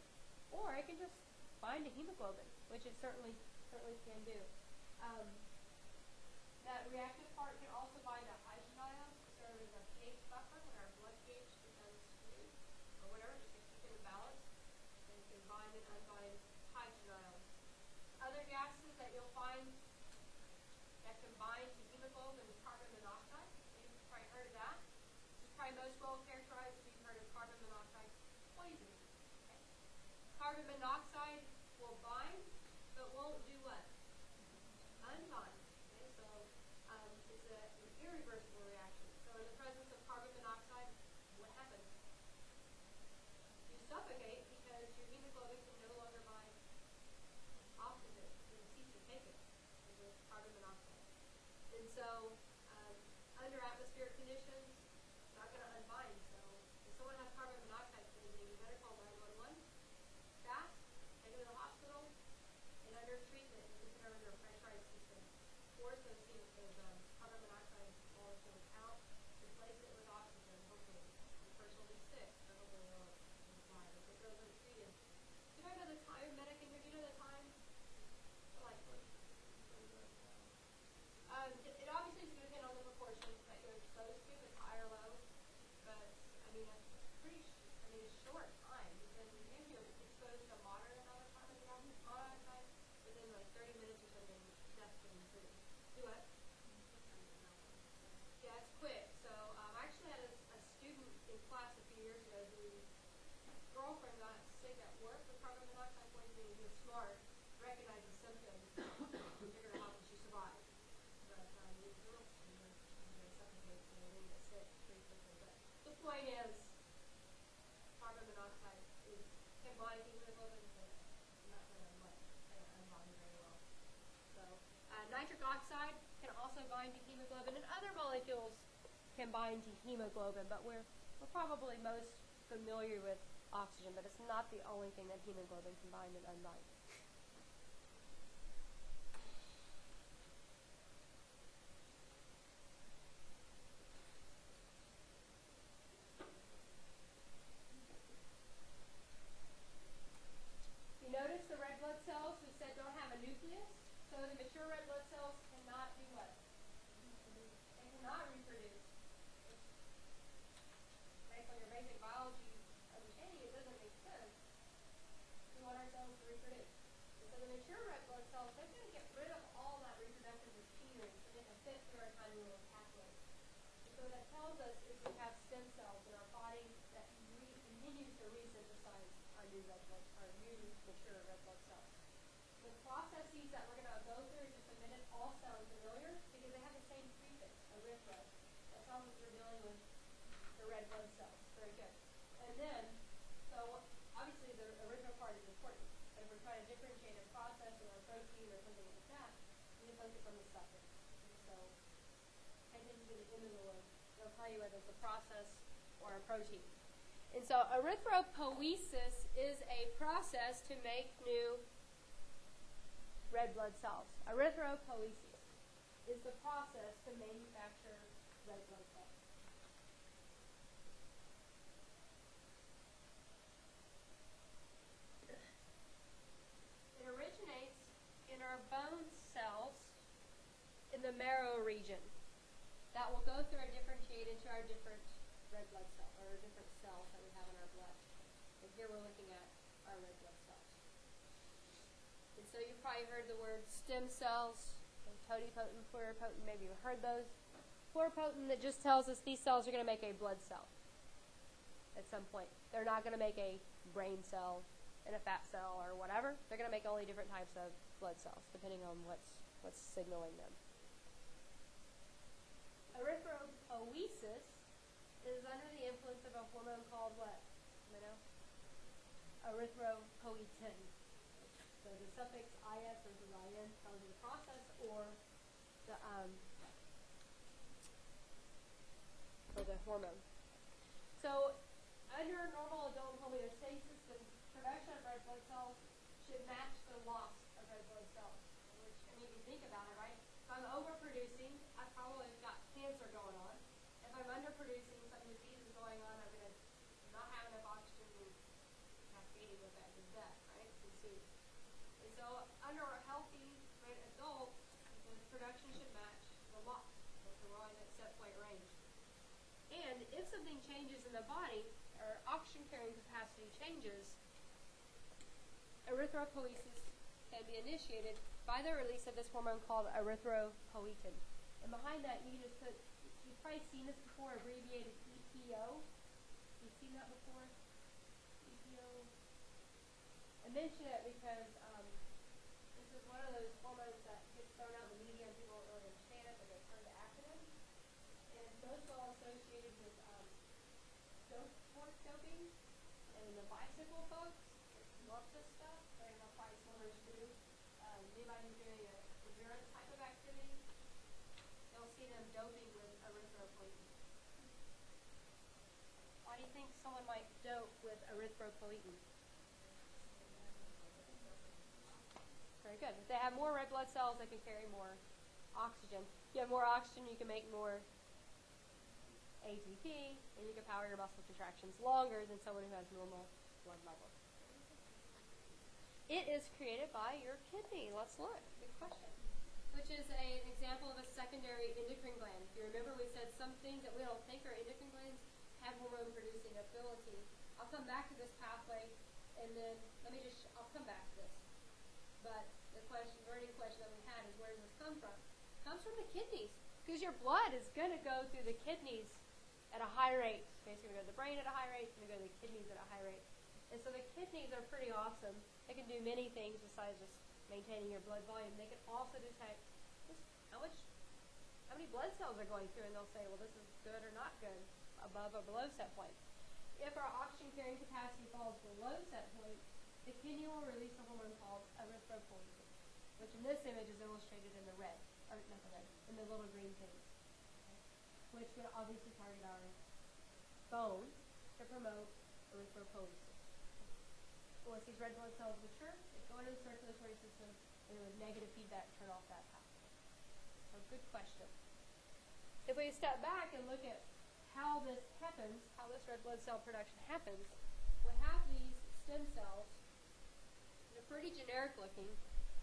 or it can just bind to hemoglobin, which it certainly can do. That reactive part can also bind to hydrogen ions to serve as a pH buffer when our blood pH becomes skewed, or whatever, just to keep it in balance. And it can bind and unbind hydrogen ions. Other gases that you'll find that can bind to hemoglobin is carbon monoxide. You've probably heard of that. This is probably most well characterized if you've heard of carbon monoxide poisoning. Okay. Carbon monoxide will bind, but won't do what? Unbind. Okay, so it's an irreversible reaction. So in the presence of carbon monoxide, what happens? You suffocate because your hemoglobin can no longer bind oxygen. It will cease to take it with carbon monoxide. And so under atmospheric conditions, it's not going to unbind. So if someone has carbon monoxide poisoning, you better call 911 fast, take them to the hospital, and under treatment, you put them under a pressurized system. Force those carbon monoxide molecules out, replace it with oxygen, hopefully. The person will be sick, but hopefully they'll survive. If it goes untreated. Do you know the time, medic in here? Do you know the time? Like, it obviously is going to depend on the proportions that you're exposed to, if high or low. But, I mean, it's pretty, a short time. Because if you're exposed to a moderate amount of time of carbon monoxide, within like 30 minutes or something, death can ensue. Do what? Yeah, it's quick. So I actually had a student in class a few years ago whose girlfriend got sick at work with carbon monoxide poisoning. He was smart, recognized the symptoms, figured out how she survived. But the girls were going to suffocate, so they didn't get sick pretty quickly. But the point is, carbon monoxide can bind hemoglobin, but not going to unbind very well. So nitric oxide can also bind to hemoglobin, and other molecules can bind to hemoglobin, but we're probably most familiar with oxygen, but it's not the only thing that hemoglobin can bind and unbind. You notice the red blood cells we said don't have a nucleus, so the mature red blood cells cannot do what? They cannot reproduce. Based on your basic biology understanding, it doesn't make sense. We want our cells to reproduce. And so the mature red blood cells, they're going to get rid of all that reproductive machinery so they can fit through our tiny little pathways. And so what that tells us is we have stem cells in our body that continues to resynthesize our new mature red blood cells. The processes that we're going to go through in just a minute all sound familiar because they have the same prefix, erythro. That tells us we're dealing with the red blood cells. Very good. And then, so obviously the erythro part is important, but if we're trying to differentiate a process or a protein or something like that, we need to focus on the suffix. And so pay attention to the end of the word. It'll tell you whether it's a process or a protein. And so erythropoiesis is a process to make new red blood cells. Erythropoiesis is the process to manufacture red blood cells. It originates in our bone cells in the marrow region. That will go through and differentiate into our different red blood cells, or different cells that we have in our blood. And here we're looking at our red blood cells. And so you've probably heard the word stem cells, totipotent, pluripotent, maybe you've heard those. Pluripotent, that just tells us these cells are going to make a blood cell at some point. They're not going to make a brain cell and a fat cell or whatever. They're going to make only different types of blood cells, depending on what's signaling them. Erythropoiesis is under the influence of a hormone called what? You know? Erythropoietin. So the suffix is versus in tells you the process or the hormone. So under normal adult homeostasis, the production of red blood cells should match the loss of red blood cells. Which, I mean, if you think about it, right? If I'm overproducing, I've probably got cancer going on. If I'm underproducing, some disease is going on, I'm going to not have enough oxygen and cascading with that is death, right? Consumed. And so under a healthy red adult, the production should match the loss. So we're in that set point range. And if something changes in the body, or oxygen carrying capacity changes, erythropoiesis can be initiated by the release of this hormone called erythropoietin. And behind that, you can just put, you've probably seen this before, abbreviated EPO. You've seen that before? EPO. I mention it because this is one of those hormones that gets thrown out in the media and people don't really understand it, but they turn to acronyms. And it's most well associated with sports doping and the bicycle folks love this stuff. They're going to probably swimmers too. Anybody who's doing an endurance type of activity, they'll see them doping with erythropoietin. Why do you think someone might dope with erythropoietin? Very good. If they have more red blood cells, they can carry more oxygen. If you have more oxygen, you can make more ATP, and you can power your muscle contractions longer than someone who has normal blood levels. It is created by your kidney. Let's look. Good question. Which is an example of a secondary endocrine gland. If you remember, we said some things that we don't think are endocrine glands have hormone-producing ability. I'll come back to this pathway, and then I'll come back to this. But the burning question that we had is, where does this come from? It comes from the kidneys, because your blood is going to go through the kidneys at a high rate. Okay, so it's going to go to the brain at a high rate, it's going to go to the kidneys at a high rate. And so the kidneys are pretty awesome. They can do many things besides just maintaining your blood volume. They can also detect just how many blood cells are going through, and they'll say, well, this is good or not good, above or below set point. If our oxygen carrying capacity falls below set point, the kidney will release a hormone called erythropoiesis, which in this image is illustrated in the red, or not the red, in the little green things, which would obviously target our bone to promote erythropoiesis. Once these red blood cells mature, they go into the circulatory system, and with negative feedback, turn off that pathway. So good question. If we step back and look at how this happens, how this red blood cell production happens, we have these stem cells. They're pretty generic looking,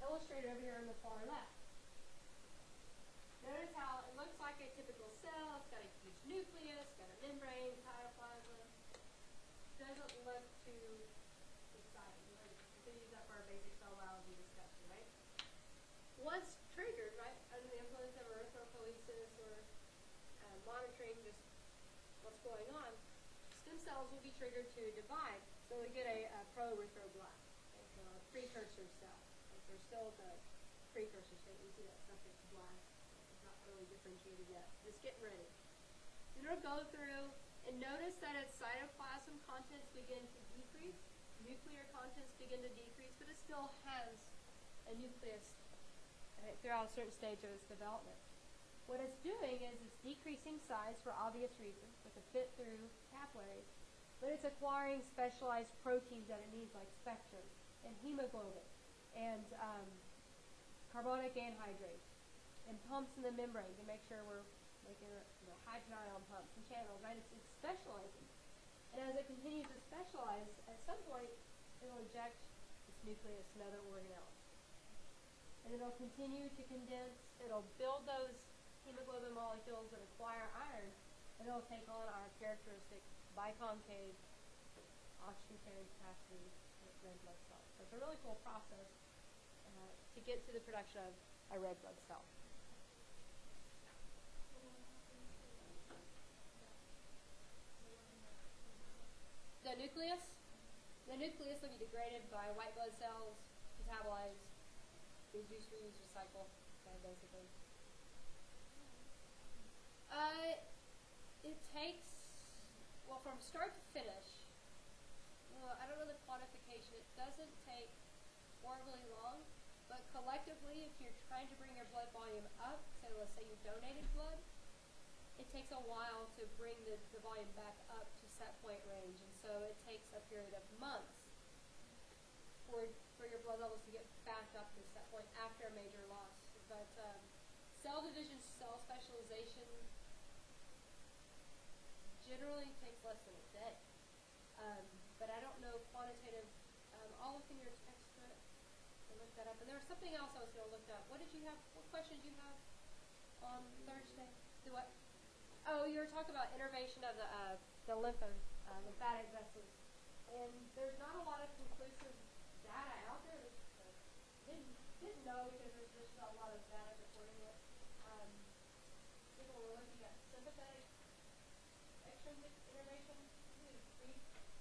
illustrated over here on the far left. Notice how it looks like a typical cell. It's got a huge nucleus, got a membrane, cytoplasm. Doesn't look too exciting. We're going to use that for our basic cell biology discussion, right? Once triggered, right, under the influence of erythropoiesis or monitoring just what's going on, stem cells will be triggered to divide. So we get a pro-erythroblast, okay, so a precursor cell. Like they're still the precursor state. You see that suffix blast. It's not really differentiated yet. Just getting ready. Then it'll go through and notice that its cytoplasm contents begin to decrease. Nuclear contents begin to decrease, but it still has a nucleus throughout a certain stage of its development. What it's doing is it's decreasing size for obvious reasons, with a fit through capillaries, but it's acquiring specialized proteins that it needs, like spectrin and hemoglobin and carbonic anhydrase and pumps in the membrane to make sure we're making hydrogen ion pumps and channels, right? It's specializing. And as it continues to specialize, at some point it'll eject its nucleus and other organelles. And it'll continue to condense, it'll build those hemoglobin molecules that acquire iron, and it'll take on our characteristic biconcave oxygen carrying capacity red blood cells. So it's a really cool process to get to the production of a red blood cell. The nucleus will be degraded by white blood cells, metabolized, reduce, reuse, recycle, basically. It takes well, from start to finish, well, I don't know the quantification. It doesn't take horribly long, but collectively, if you're trying to bring your blood volume up, so let's say you donated blood, it takes a while to bring the volume back up to set point range, and so it takes a period of months for your blood levels to get back up to set point after a major loss. But cell division, cell specialization generally takes less than a day. But I don't know quantitative. I'll look in your textbook and look that up. And there was something else I was going to look up. What did you have? What questions you have on Thursday? The what? Oh, you were talking about innervation of the lymphatic vessels. And there's not a lot of conclusive data out there. Didn't know because there's just not a lot of data supporting it. People were looking at sympathetic extrinsic innervation.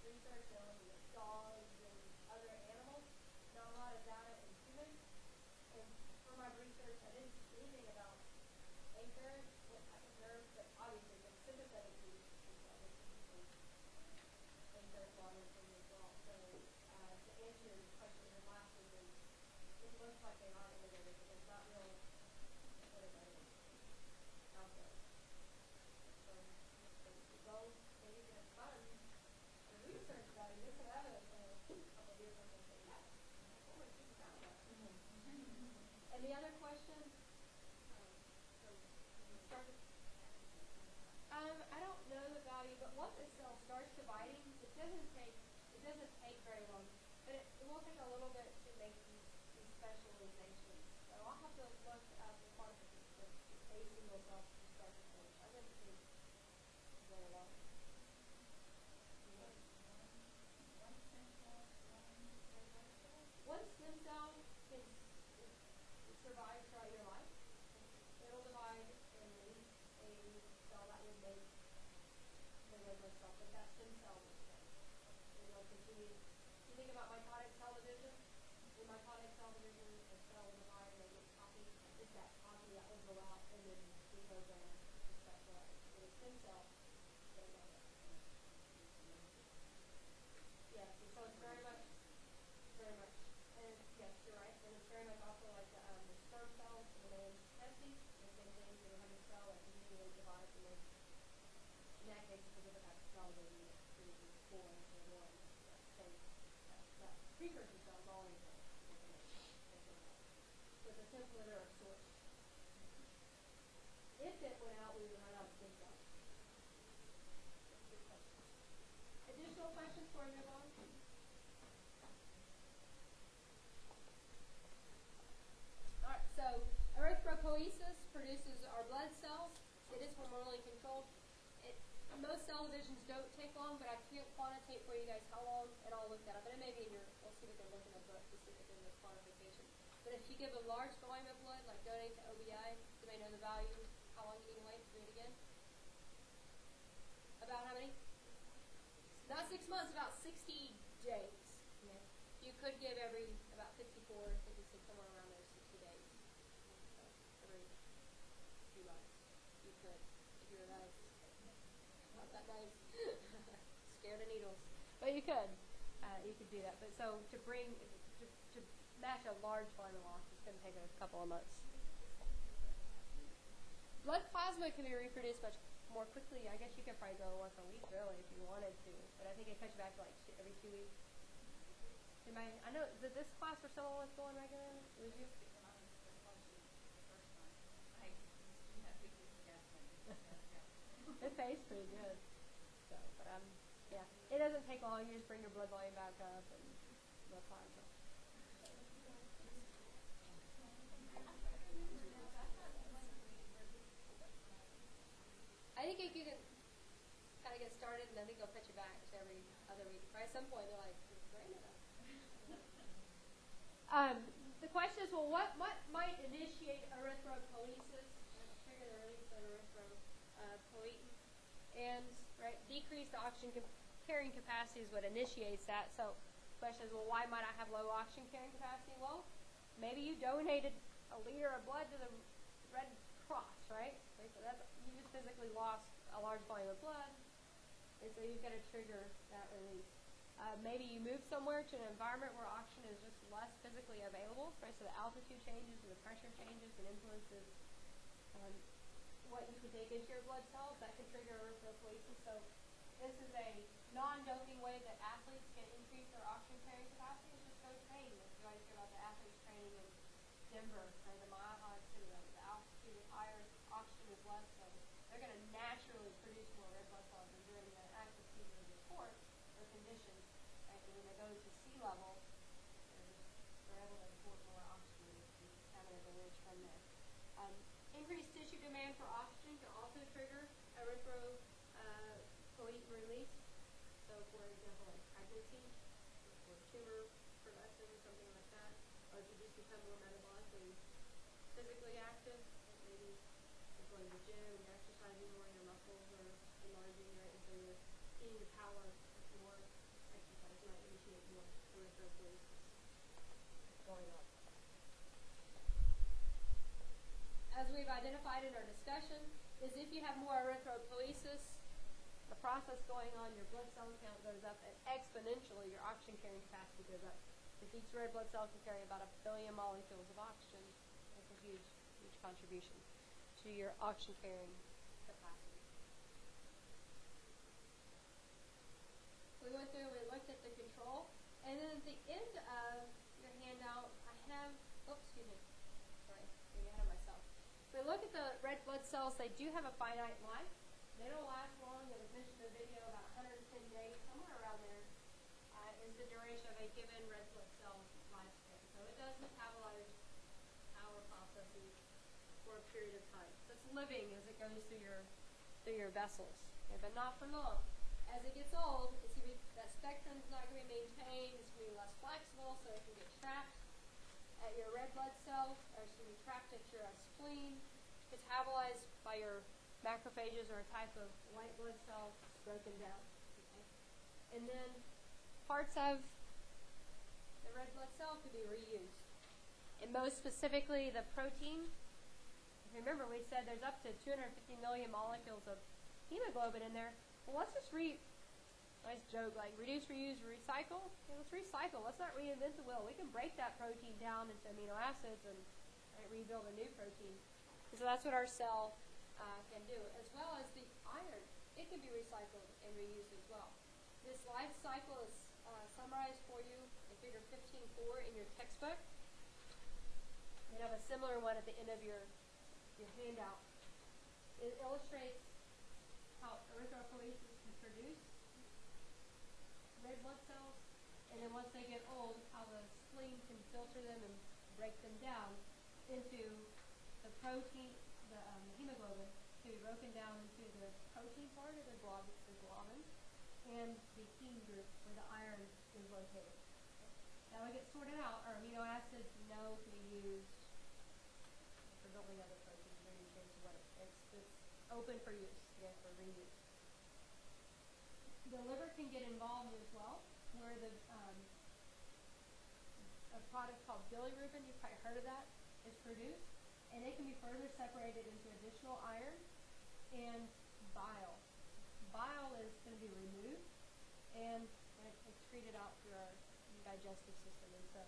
Research on dogs and other animals. Not a lot of data in humans. And for my research, I didn't see anything about anchors, what type of nerves, but obviously the sympathetic needs anchors a lot of things as well. So to answer your question in the last one, it looks like they are innovative, but there's not real evidence out there. So maybe get fun research about it. This and evidence in a couple of years I'm going to say, yes, what would you think about that? And the other question, I don't know the value, but once a cell starts dividing, it doesn't take very long. But it will take a little bit to make these specializations. So I'll have to look at the quantification of a single cell from start to finish. I wouldn't think very long. One stem cell can survive throughout your life. It'll divide and release a cell that would make the regular cell, but that stem cell will stay. It'll continue. If you think about mitotic cell division, in mitotic cell division, a cell will divide and get copied. It's that copy that will go out and then reprogram to specialize. With a stem cell, they don't. Yes, and so it's very much, and yes, you're right, and it's very much also like the sperm cells and the man's testes, the same thing, you have a cell that continually divides and then, in that case, because of that cell, they need it to be four into one, that precursor cells all in there. So it's a template or a source. If it went out, we would run out of stem cells. Good question. Additional questions before we move on? Alright, so erythropoiesis produces our blood cells. It is hormonally controlled. Most cell divisions don't take long, but I can't quantitate for you guys how long, and I'll look that up. And it may be in your, we'll see if we can look in the book to see if it's in the quantification. But if you give a large volume of blood, like donate to OBI, do they know the value? How long you need to wait to do it again? About how many? Not 6 months, about 60 days. Yeah. You could give every about 54, 56, somewhere around there, 60 days. So every 2 months. You could, if you're nice. Not that nice. Scared of needles. But you could. You could do that. But so to match a large volume of loss, it's going to take a couple of months. Blood plasma can be reproduced much more quickly. I guess you could probably go once a week, really, if you wanted to. But I think it cuts you back to like every 2 weeks. I know, did this class for someone was going regularly? Was you? It tastes pretty good. So, but yeah, it doesn't take long. You just bring your blood volume back up and no plasma. I think if you can kind of get started, and I think they'll put you back to every other week. Right? At some point, they're like, it's great enough. The question is, well, what might initiate erythropoiesis? Trigger the release of erythropoietin. And decreased oxygen carrying capacity is what initiates that. So the question is, well, why might I have low oxygen carrying capacity? Well, maybe you donated a liter of blood to the Red Cross, right? So you just physically lost a large volume of blood. And so you've got to trigger that release. Maybe you move somewhere to an environment where oxygen is just less physically available, right? So the altitude changes and the pressure changes and influences what you can take into your blood cells. That can trigger erythropoiesis. So this is a non-doping way that athletes can increase their oxygen carrying capacity. It's just go train. If you guys hear about the athletes training in Denver, or the Mile High Syndrome, the altitude is higher, oxygen is less, so they're going to naturally produce more red blood cells. And during the active season of the sport or conditions, right, and when they go to sea level, they're able to import more oxygen and contaminate the rich from there. Increased tissue demand for oxygen can also trigger erythropoietic release. So, for example, in pregnancy, or tumor progression, something like that, or if you just become more metabolically physically active, like maybe you're going to the gym, you're exercising more, your muscles are enlarging, right, and so you're needing to power with more exercise, you might initiate more erythropoiesis going on. As we've identified in our discussion, is if you have more erythropoiesis, the process going on, your blood cell count goes up, and exponentially your oxygen carrying capacity goes up. If each red blood cell can carry about 1 billion molecules of oxygen, that's a huge, huge contribution to your oxygen carrying capacity. We went through and we looked at the control, and then at the end of your handout, I have, excuse me, sorry, getting ahead of myself. So look at the red blood cells. They do have a finite life. They don't last long. It was mentioned in the video about 110 days, somewhere around there is the duration of a given red blood cell lifespan. So it does metabolize our processes for a period of time. So it's living as it goes through your vessels, okay, but not for long. As it gets old, that spectrum is not going to be maintained. It's going to be less flexible, so it can get trapped at your red blood cell, or it's going to be trapped at your spleen, metabolized by your macrophages or a type of white blood cell, broken down. Okay? And then parts of the red blood cell could be reused. And most specifically, the protein. Remember, we said there's up to 250 million molecules of hemoglobin in there. Well, let's just nice joke, like reduce, reuse, recycle. Okay, let's recycle. Let's not reinvent the wheel. We can break that protein down into amino acids and rebuild a new protein. And so that's what our cell can do, as well as the iron. It can be recycled and reused as well. This life cycle is summarized for you in figure 15.4 in your textbook. You have a similar one at the end of your handout. It illustrates how erythropoiesis can produce red blood cells, and then once they get old, how the spleen can filter them and break them down into the protein, the hemoglobin, to be broken down into the protein part of the globin, and the heme group where the iron is located. Okay. Now it gets sorted out. Our amino acids know to be used for building other proteins or anything, so it's open for use, again, for reuse. The liver can get involved as well, where a product called bilirubin, you've probably heard of that, is produced, and it can be further separated into additional iron and bile. Bile is going to be removed and excreted out through our digestive system, and so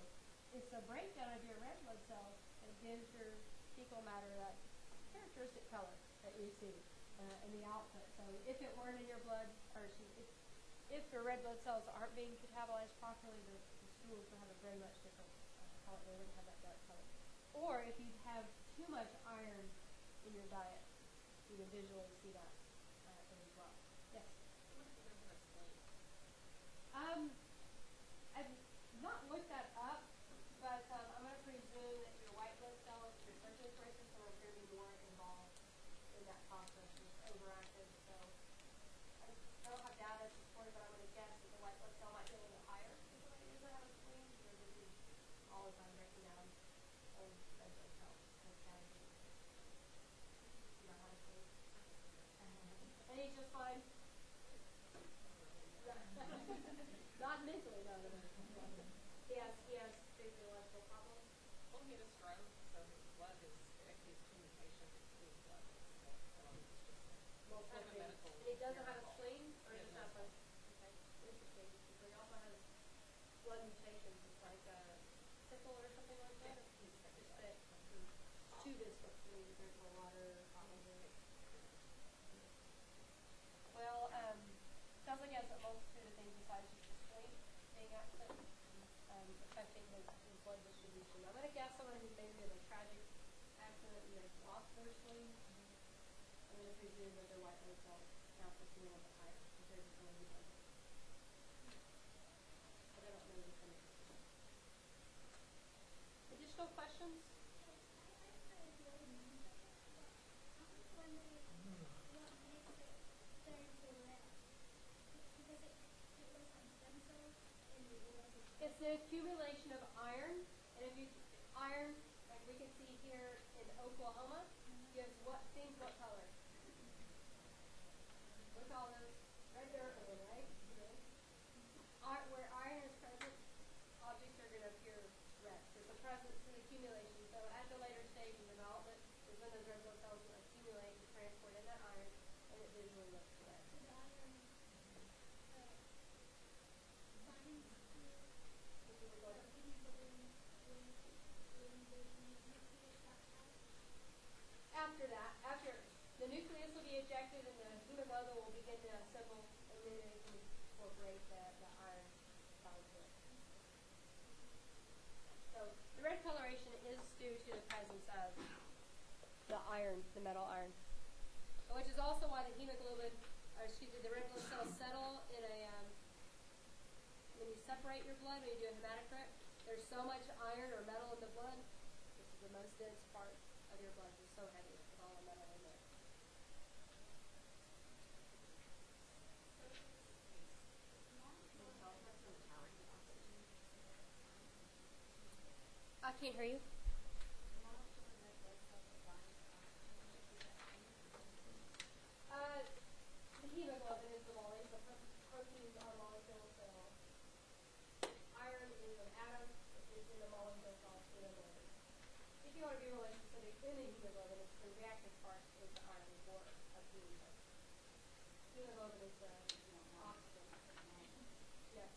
it's a breakdown of your red blood cells that gives your fecal matter that characteristic color that you see in the output. So if it weren't in your blood, or if your red blood cells aren't being metabolized properly, the stools will have a very much different color. They wouldn't have that dark color. Or if you have too much iron in your diet, you can visually see that as well. Yes? I've not looked that up, but I'm going to presume that your white blood cells, your circulatory system, are going to be more involved in that process, just overactive. So I don't have data to support it, but I'm going to guess that the white blood cell might be a little bit higher than what it is that have a spleen, because this is all the time breaking down old red blood cells. You know how to sleep. And he's just fine. Not mentally, no. He has physiological problems. Well, he had a stroke, so his blood is thick. blood mutations. It's like sickle or something like that. It's thick. Too viscous. You need to drink more water, probably. Well, sounds like he has a multitude of things besides just the sleep being absent, affecting his blood distribution. I'm going to guess someone who maybe had a tragic accident and they've lost their sleep. I'm going to presume that their white blood cells count for a little bit higher compared to someone who doesn't. But I don't know the definitive. Additional questions? It's the accumulation of iron, and if you iron, like we can see here in Oklahoma, gives what things what color? We call those red dirt, right? Where iron is present, objects are going to appear red. So it's the presence and accumulation. So at the later stage in development is when those red blood cells will accumulate and transport in that iron, and it visually looks red. After the nucleus will be ejected and the hemoglobin will begin to assemble, and then it can incorporate the iron into it. So the red coloration is due to the presence of the iron, the metal iron, which is also why the hemoglobin, the red blood cells settle in a, when you separate your blood, when you do a hematocrit, there's so much iron or metal in the blood. This is the most dense part of your blood. It's so heavy with all the metal in there. I can't hear you. The hemoglobin is the molecule. The proteins are molecules. So iron is an atom. It's in the molecule called hemoglobin. If you want to be really specific, in the hemoglobin, it's the reactive part is the iron core of hemoglobin. Hemoglobin is the oxygen. Yes.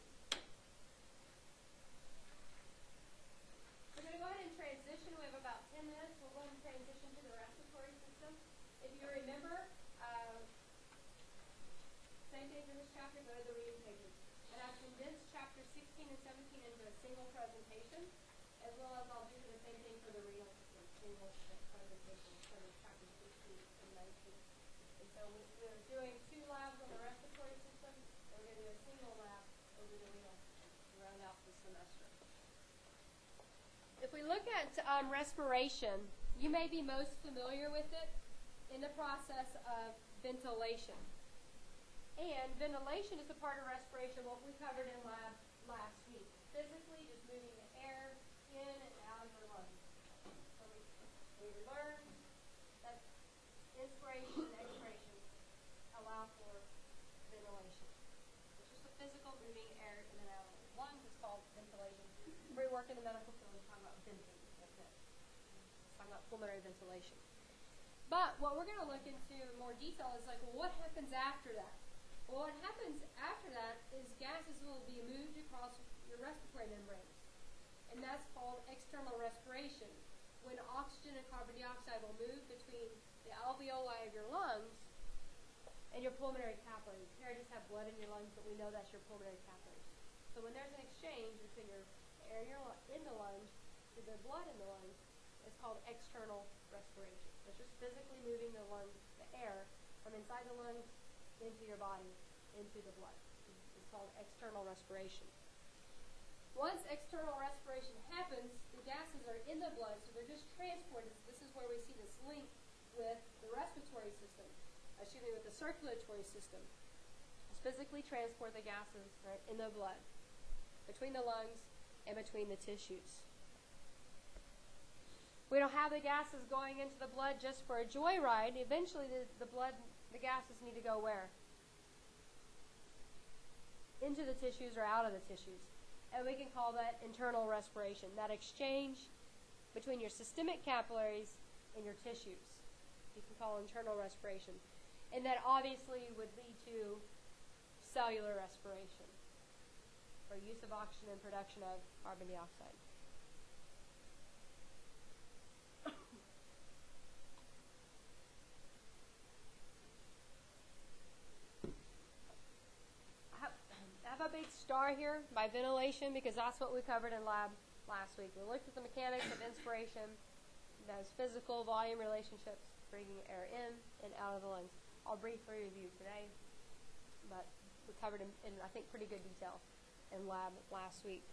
We're going to go ahead and transition. We have about 10 minutes. We'll go ahead and transition to the respiratory system. If you remember, same thing for this chapter, go to the reading pages. And I've condensed chapters 16 and 17 into a single presentation, as well as I'll do the same thing for the renal system, single presentation for chapters 16 and 19. And so we're doing 2 labs on the respiratory system, and we're going to do a single lab over the renal system to round out the semester. If we look at respiration, you may be most familiar with it in the process of ventilation. And ventilation is a part of respiration, what we covered in lab last week. Physically, just moving the air in and out of your lungs. So we learned that inspiration and expiration allow for ventilation. It's just a physical moving air in and out of the lungs. It's called ventilation. We work in the medical field, we talk about venting. That's it. Talk about pulmonary ventilation. But what we're going to look into in more detail is like, well, what happens after that? Well, what happens after that is gases will be moved across your respiratory membranes, and that's called external respiration. When oxygen and carbon dioxide will move between the alveoli of your lungs and your pulmonary capillaries. Here I just have blood in your lungs, but we know that's your pulmonary capillaries. So when there's an exchange between your air in the lungs to the blood in the lungs, it's called external respiration. It's just physically moving the air from inside the lungs into your body, into the blood. It's called external respiration. Once external respiration happens, the gases are in the blood, so they're just transported. This is where we see this link with the respiratory system, with the circulatory system. It's physically transport the gases right in the blood, between the lungs and between the tissues. We don't have the gases going into the blood just for a joyride. Eventually, the gases need to go where? Into the tissues or out of the tissues. And we can call that internal respiration, that exchange between your systemic capillaries and your tissues. You can call internal respiration. And that obviously would lead to cellular respiration. for use of oxygen and production of carbon dioxide. I have a big star here by ventilation because that's what we covered in lab last week. We looked at the mechanics of inspiration, those physical volume relationships, bringing air in and out of the lungs. I'll briefly review today, but we covered in I think, pretty good detail in lab last week.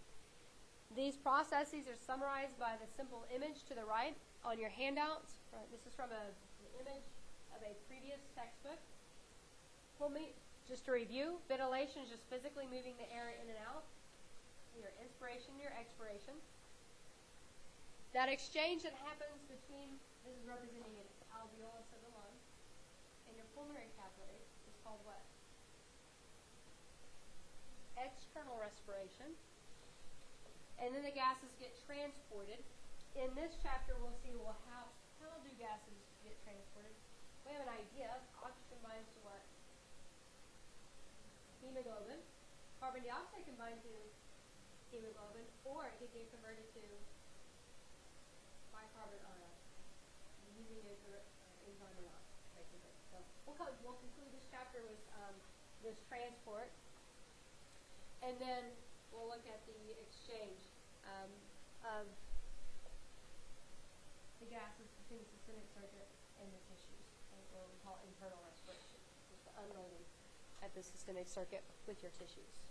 These processes are summarized by the simple image to the right on your handouts. This is from an image of a previous textbook. Just to review, ventilation is just physically moving the air in and out. Your inspiration, your expiration. That exchange that happens between, this is representing an alveolus of the lung, and your pulmonary capillaries is called what? External respiration. And then the gases get transported. In this chapter, we'll see, well, how do gases get transported? We have an idea. Oxygen binds to what? Hemoglobin. Carbon dioxide can bind to hemoglobin, or it can get converted to bicarbonate ion using an enzyme or not, basically. So we'll conclude this chapter with this transport, and then we'll look at the exchange of the gases between the systemic circuit and the tissues, what we call internal respiration, just the unloading at the systemic circuit with your tissues.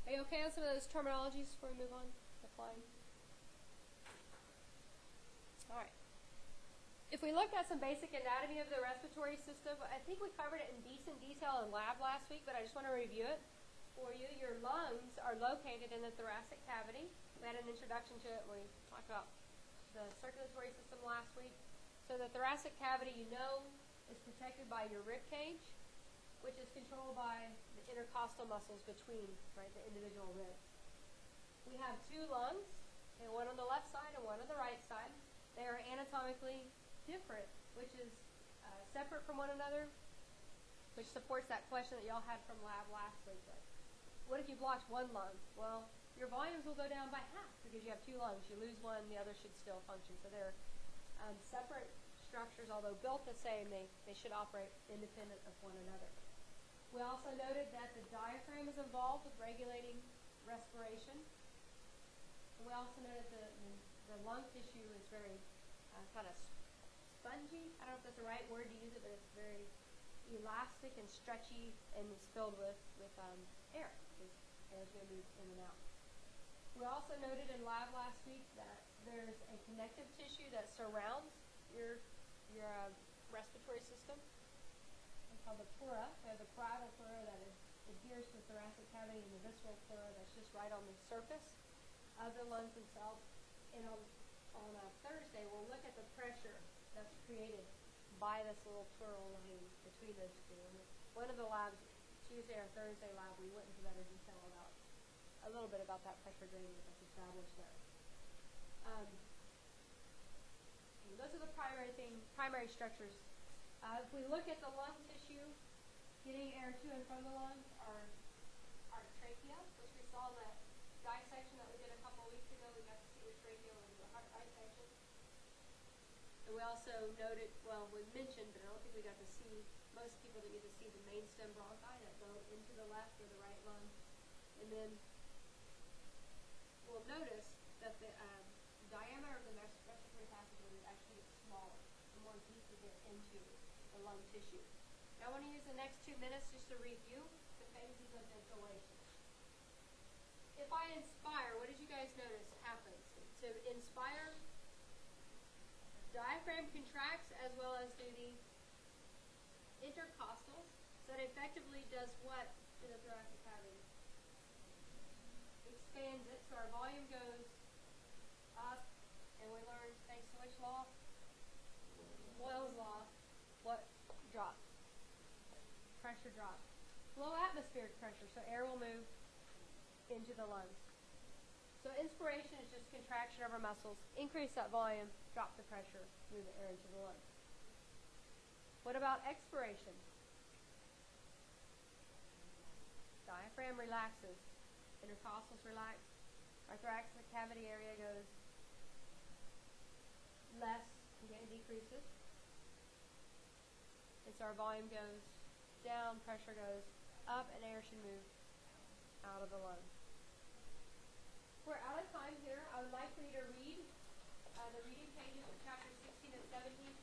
Are you okay on some of those terminologies before we move on? Applying. All right. If we look at some basic anatomy of the respiratory system, I think we covered it in decent detail in lab last week, but I just want to review it for you. Your lungs are located in the thoracic cavity. We had an introduction to it when we talked about the circulatory system last week. So the thoracic cavity, you know, is protected by your rib cage, which is controlled by the intercostal muscles between, the individual ribs. We have two lungs, and one on the left side and one on the right side. They are anatomically different, which is separate from one another, which supports that question that y'all had from lab last week. What if you blocked one lung? Well, your volumes will go down by half because you have two lungs. You lose one, the other should still function. So they're separate structures, although built the same, they should operate independent of one another. We also noted that the diaphragm is involved with regulating respiration. And we also noted the lung tissue is very kind of spongy. I don't know if that's the right word to use it, but it's very elastic and stretchy, and it's filled with air. Air is going to move in and out. We also noted in lab last week that there's a connective tissue that surrounds your respiratory system. It's called the pleura. We have the parietal pleura that adheres to the thoracic cavity, and the visceral pleura that's just right on the surface of the lungs themselves. And on Thursday, we'll look at the pressure that's created by this little pleural line between those two. And one of the labs, Tuesday or Thursday lab, we went into better detail about a little bit about that pressure gradient that's established there. Those are the primary structures. If we look at the lung tissue, getting air to and from the lungs are trachea, which we saw in that dissection that we did a couple of weeks ago. We got to see the trachea when we did the heart dissection. And we also noted, we mentioned, but I don't think we got to see, most people didn't get to see the main stem bronchi that go into the left or the right lung. And then we'll notice that the diameter of the respiratory passageway actually gets smaller the more deep you get into the lung tissue. Now I want to use the next 2 minutes just to review the phases of ventilation. If I inspire, what did you guys notice happens? To inspire, diaphragm contracts as well as do the intercostals. So it effectively does what to the thoracic cavity? Expands it, so our volume goes up, and we learned, thanks to which law? Boyle's law. What drops? Pressure drops. Low atmospheric pressure, so air will move into the lungs. So inspiration is just contraction of our muscles. Increase that volume, drop the pressure, move the air into the lungs. What about expiration? diaphragm relaxes, intercostals relax, our thoracic cavity area goes less, again, decreases. And so our volume goes down, pressure goes up, and air should move out of the lung. We're out of time here. I would like for you to read the reading pages of chapter 16 and 17